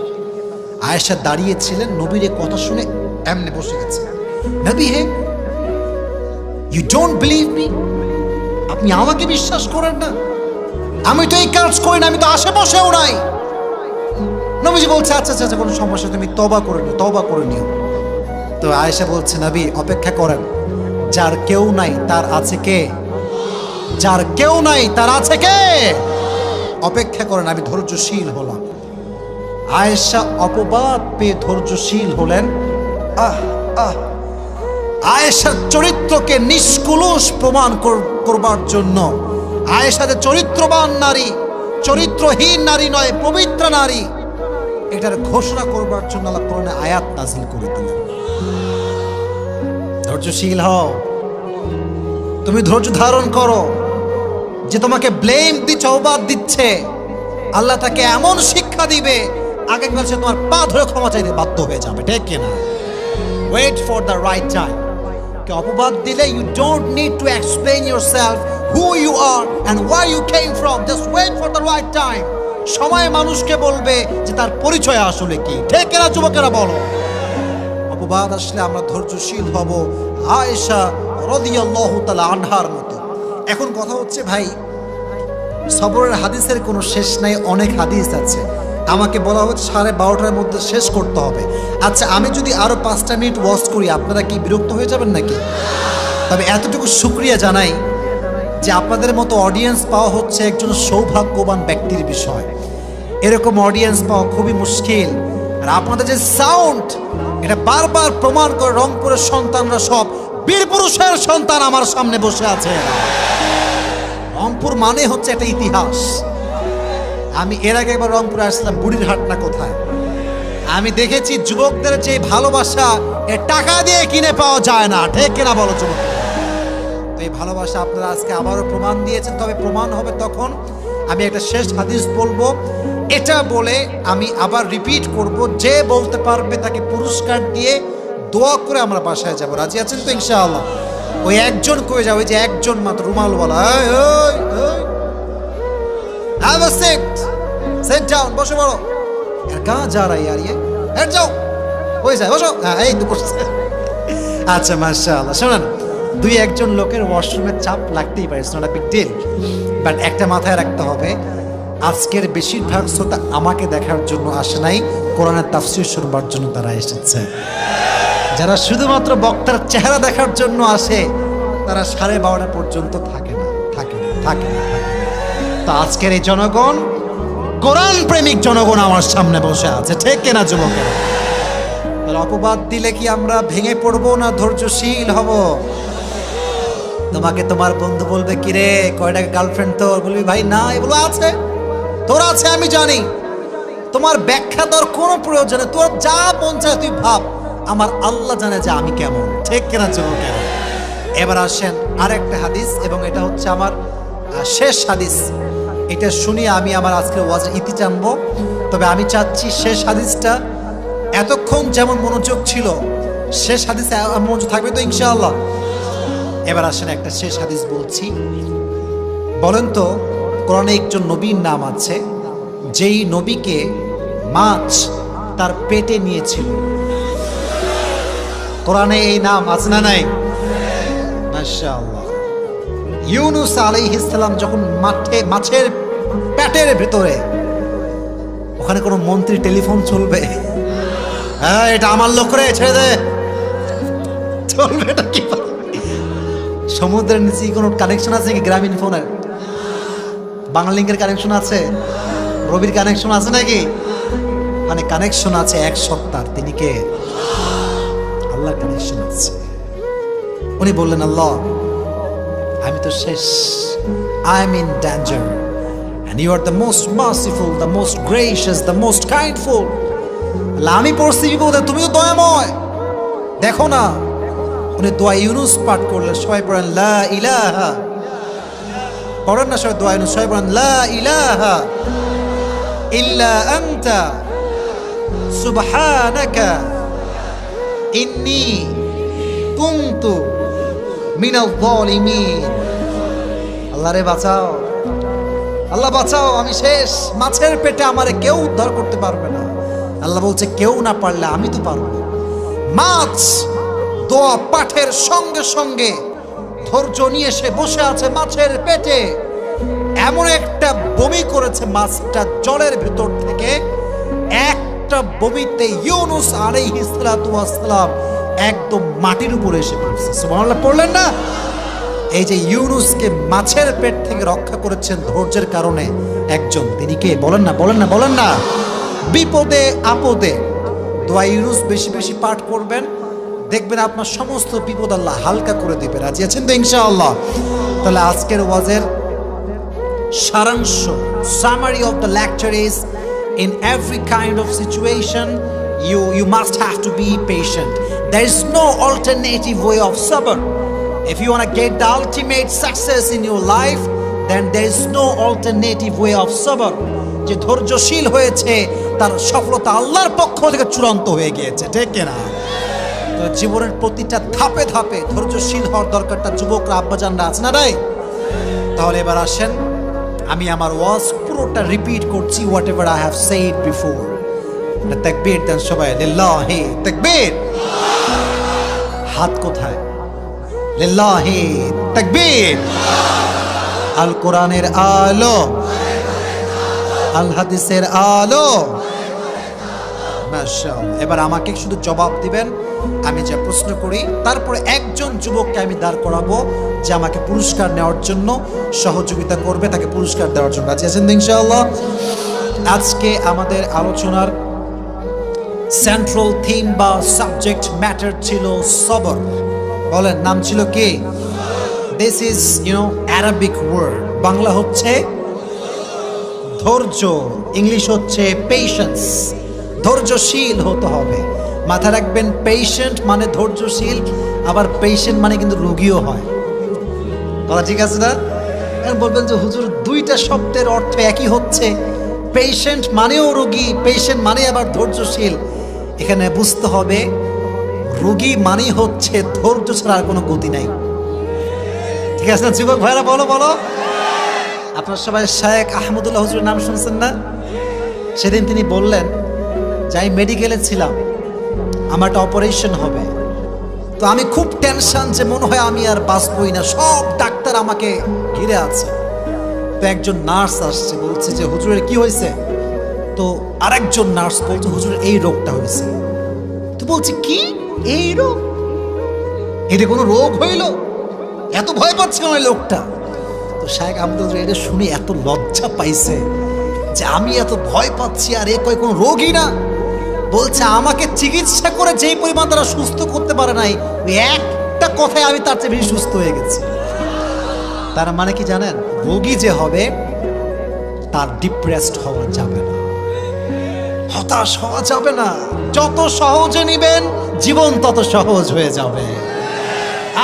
আয়েশা দাঁড়িয়েছিলেন, নবীর এই কথা শুনে এমনি বসে গেছে। নবী হে, ইউ ডোন্ট বিলিভ মি? আপনি আমাকে বিশ্বাস করেন না? আমি তো এই কাজ করি না, আমি তো আশেপাশেও নাই। নবীজি বলছে আচ্ছা আচ্ছা কোনো সমস্যা, তুমি তওবা করে নিও। তো আয়েশা বলছে, নবী অপেক্ষা করেন, যার কেউ নাই তার আছে কে? যার কেউ নাই তার আছে কে? অপেক্ষা করেন, আমি ধৈর্যশীল হলাম। আয়েশা অপবাদ পেয়ে ধৈর্যশীল হলেন। আয়েশার চরিত্রকে নিষ্কুলুষ প্রমাণ করবার জন্য, আয়েশা যে চরিত্রবান নারী, চরিত্রহীন নারী নয়, পবিত্র নারী, এটার ঘোষণা করবার জন্য আল্লাহ কোরআনে আয়াত নাযিল করে দিলেন। ধৈর্যশীল হও, তুমি ধৈর্য ধারণ করো। যে তোমাকে ব্লেম দিচ্ছে, অপবাদ দিচ্ছে, আল্লাহ তাকে এমন শিক্ষা দিবে, আগে বলছে তোমার পা ধরে ক্ষমা চাইতে বাধ্য হয়ে যাবে, ঠিক কিনা? Wait for the right time. কে অপবাদ দিলে you don't need to explain yourself who you are and where you came from, just wait for the right time. সময় মানুষকে বলবে যে তার পরিচয় আসলে কি, ঠিক কিনা যুবকেরা বলো? অপবাদ আসলে আমরা ধৈর্যশীল হব আয়েশা রাদিয়াল্লাহু তাআলা আনহার মতো। এখন কথা হচ্ছে ভাই, সবরের হাদিসের কোনো শেষ নাই, অনেক হাদিস আছে। আমাকে বলা হচ্ছে 12:30টার মধ্যে শেষ করতে হবে। আচ্ছা, আমি যদি আরো 5টা মিনিট ওয়াচ করি আপনারা কি বিরক্ত হয়ে যাবেন নাকি? তবে এতটুকু শুকরিয়া জানাই যে আপনাদের মতো অডিয়েন্স পাওয়া হচ্ছে একজন সৌভাগ্যবান ব্যক্তির বিষয়। এরকম অডিয়েন্স পাওয়া খুবই মুশকিল। আর আপনাদের যে সাউন্ড, এটা বারবার প্রমাণ করে রংপুরের সন্তানরা সব বীর পুরুষের সন্তান আমার সামনে বসে আছে। রংপুর মানে হচ্ছে একটা ইতিহাস। আমি এর আগে একবার রংপুরে আসলাম, বুড়ির হাট না কোথায়, আমি দেখেছি যুবকদের যে ভালোবাসা এ টাকা দিয়ে কিনে পাওয়া যায় না, ঠিক কিনা বলো যুবক? তো এই ভালোবাসা আপনারা আজকে আবারও প্রমাণ দিয়েছেন। তবে প্রমাণ হবে তখন আমি একটা শেষ হাদিস বলবো, এটা বলে আমি আবার রিপিট করব, যে বলতে পারবে তাকে পুরস্কার দিয়ে দোয়া করে আমরা বাসায় যাব। রাজি আছেন তো ইনশাআল্লাহ? ওই একজন কয়ে যাবে, যে একজন মাত্র রুমালওয়ালা, have a seat, sit down, বসে পড়ো। কাহা যা রা ইয়ার, ইয়ে হেড যাও, হয়ে যায়, বসো। হ্যাঁ, এই তো বসছে। আচ্ছা, মাশাআল্লাহ। শোনেন, দুই একজন লোকের ওয়াশরুমের চাপ লাগতেই পারে, it's not a big deal, but একটা মাথায় রাখতে হবে, আজকের বেশিরভাগ শ্রোতা আমাকে দেখার জন্য আসে নাই, কোরআনের তাফসীর শুনবার জন্য তারা এসেছে। যারা শুধুমাত্র বক্তার চেহারা দেখার জন্য আসে, তারা 12:30 পর্যন্ত থাকে না। তো আজকের এই জনগণ, কোরআন প্রেমিক জনগণ আমার সামনে বসে আছে, ঠিক কিনা যুবকেরা? তাহলে অপবাদ দিলে কি আমরা ভেঙে পড়বো না ধৈর্যশীল হব? তোমাকে তোমার বন্ধু বলবে, কিরে কয়টা গার্লফ্রেন্ড তোর? বলবি ভাই না, এগুলো আছে, তোর আছে আমি জানি, তোমার ব্যাখ্যা দেওয়ার কোনো প্রয়োজনে, তোর যা মন চায় তুই ভাব, আমার আল্লাহ জানে যে আমি কেমন, ঠিক কিনা যুবকেরা? এবার আসেন আরেকটা হাদিস, এবং এটা হচ্ছে আমার শেষ হাদিস। এটা শুনিয়ে আমি আমার আজকের ওয়াজের ইতি টানবো। তবে আমি চাচ্ছি শেষ হাদিসটা এতক্ষণ যেমন মনোযোগ ছিল, শেষ হাদিসে মনোযোগ থাকবে তো ইনশাআল্লাহ? এবার আসেন একটা শেষ হাদিস বলছি। বলেন তো, কোরআনে একজন নবীর নাম আছে, যেই নবীকে মাছ তার পেটে নিয়েছিল। কোরআনে এই নাম আছে না নাই? মাশাআল্লাহ। ইউনুস আলাইহিস সালাম যখন মাছের পেটের ভেতরে, ওখানে কোনো মন্ত্রী টেলিফোন চলবে? হ্যাঁ, এটা আমার লোক রে, ছেড়ে দে, চলবে এটা কি? সমুদ্রের নিচে কোনো কানেকশন আছে কি? গ্রামীণ ফোনের, বাংলালিংকের কানেকশন আছে, রবির কানেকশন আছে নাকি? মানে কানেকশন আছে এক সত্তার, তিনি কে? আল্লাহর কানেকশন আছে। উনি বললেন, আল্লাহ আমি তো শেষ, I am in danger, and you are the most merciful, the most gracious, the most kindful. আমি পড়ছি বিপদে, তুমি তো দয়াময়, দেখো না। উনি দোয়া ইউনুস পাঠ করলেন, সবাই পড়েন লা ইলাহা, পড়েন না সবাই দোয়া ইউনুস, সবাই পড়েন লা ইলাহা ইল্লা আনতা সুবহানাকা ইন্নী কুনতু মিনাল যালিমিন। আল্লাহ রে বাঁচাও, আল্লাহ বাঁচাও, আমি শেষ, মাছের পেটে আমারে কেউ উদ্ধার করতে পারবে না। আল্লাহ বলছে, কেউ না পারলে আমি তো পারবো। মাছ দোয়া পাঠের সঙ্গে সঙ্গে ধৈর্য নিয়ে সে বসে আছে মাছের পেটে। এমন একটা বমি করেছে মাছটা জলের ভেতর থেকে, একটা বমিতে ইউনুস আলাইহিস সালাতু ওয়াস সালাম একদম মাটির উপরে এসে পড়ছে। সুবহানাল্লাহ পড়লেন না? এই যে ইউনুসকে মাছের পেট থেকে রক্ষা করেছেন ধৈর্যের কারণে একজন, তিনি কে? বলেন না, বলেন না, বলেন না। বিপদে আপদে দোয়া ইউনুস বেশি বেশি পাঠ করবেন, দেখবেন আপনার সমস্ত বিপদ আল্লাহ হালকা করে দিবে। রাজি আছেন তো ইনশাআল্লাহ? তাহলে আজকের ওয়াজের সারাংশ, summary of the lecture is, in every kind of situation you must have to be patient. There is no alternative way of sabr. If you want to get the ultimate success in your life, then there is no alternative way of sabr. যে ধৈর্যশীল হয়েছে তার সফলতা আল্লাহর পক্ষ থেকে চূড়ান্ত হয়ে গিয়েছে, ঠিক কিনা? তো জীবনের প্রতিটা ধাপে ধাপে ধৈর্যশীল হওয়ার দরকারটা যুবকরা, আব্বাজানরা আছে না রাই? তাহলে এবার আসেন, আমি আমার ওয়াজ পুরোটা রিপিট করছি, what ever I have said before. তাকবীর দেন সবাই, লিল্লাহি তাকবীর। হাত কোথায়? লিল্লাহি তাকবীর। আল কোরআনের আলো, আল হাদিসের আলো। মাশাআল্লাহ। এবার আমাকে শুধু জবাব দিবেন আমি যে প্রশ্ন করি, তারপরে একজন যুবককে আমি দাঁড় করাবো যে আমাকে পুরস্কার নেওয়ার জন্য সহযোগিতা করবে, তাকে পুরস্কার দেওয়ার জন্য। রাজি আছেন ইনশাআল্লাহ? আজকে আমাদের আলোচনার সেন্ট্রাল থিম বা সাবজেক্ট ম্যাটার ছিল সবর। বলেন, নাম ছিল কি? This is Arabic word. Bangla হচ্ছে ধৈর্য, ইংলিশ হচ্ছে পেশেন্স। ধৈর্যশীল হতে হবে, মাথায় রাখবেন। পেশেন্ট মানে ধৈর্যশীল, আবার পেশেন্ট মানে কিন্তু রোগীও হয়। কথা ঠিক আছে না? এখন বলবেন যে হুজুর দুইটা শব্দের অর্থ একই হচ্ছে, পেশেন্ট মানেও রোগী, পেশেন্ট মানে আবার ধৈর্যশীল। এখানে বুঝতে হবে রোগী মানেই হচ্ছে ধৈর্য ছাড়া আর কোনো গতি নাই। ঠিক আছে না যুবক ভাইরা? বলো বলো। আপনার সবাই শেখ আহমদুল্লাহ হুজুরের নাম শুনছেন না? সেদিন তিনি বললেন যে আমি মেডিকেলে ছিলাম, আমার একটা অপারেশন হবে, তো আমি খুব টেনশন যে মনে হয় আমি আর বাঁচবই না, সব ডাক্তার আমাকে ঘিরে আছে। তো একজন নার্স আসছে, বলছে যে হুজুরের কি হয়েছে? তো আরেকজন নার্স বলছে হুজুরের এই রোগটা হয়েছে। তো বলছে কি এই রোগ? এটা কোনো রোগ হইল? এত ভয় পাচ্ছে কেন এই লোকটা? তো শায়েখ আব্দুল এটা শুনে এত লজ্জা পাইছে যে আমি এত ভয় পাচ্ছি আর এ কয় কোনো রোগই না। বলছে আমাকে চিকিৎসা করে যেই পরিমাণ তারা সুস্থ করতে পারে নাই, ওই একটা কথায় আমি তার চেয়ে বেশি সুস্থ হয়ে গেছি। তার মানে কি জানেন? রোগী যে হবে তার ডিপ্রেসড হওয়া যাবে না, হতাশ হওয়া যাবে না। যত সহজে নিবেন জীবন তত সহজ হয়ে যাবে,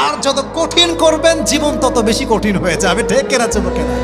আর যত কঠিন করবেন জীবন তত বেশি কঠিন হয়ে যাবে। ঠিক কেনা চুপ কেনা?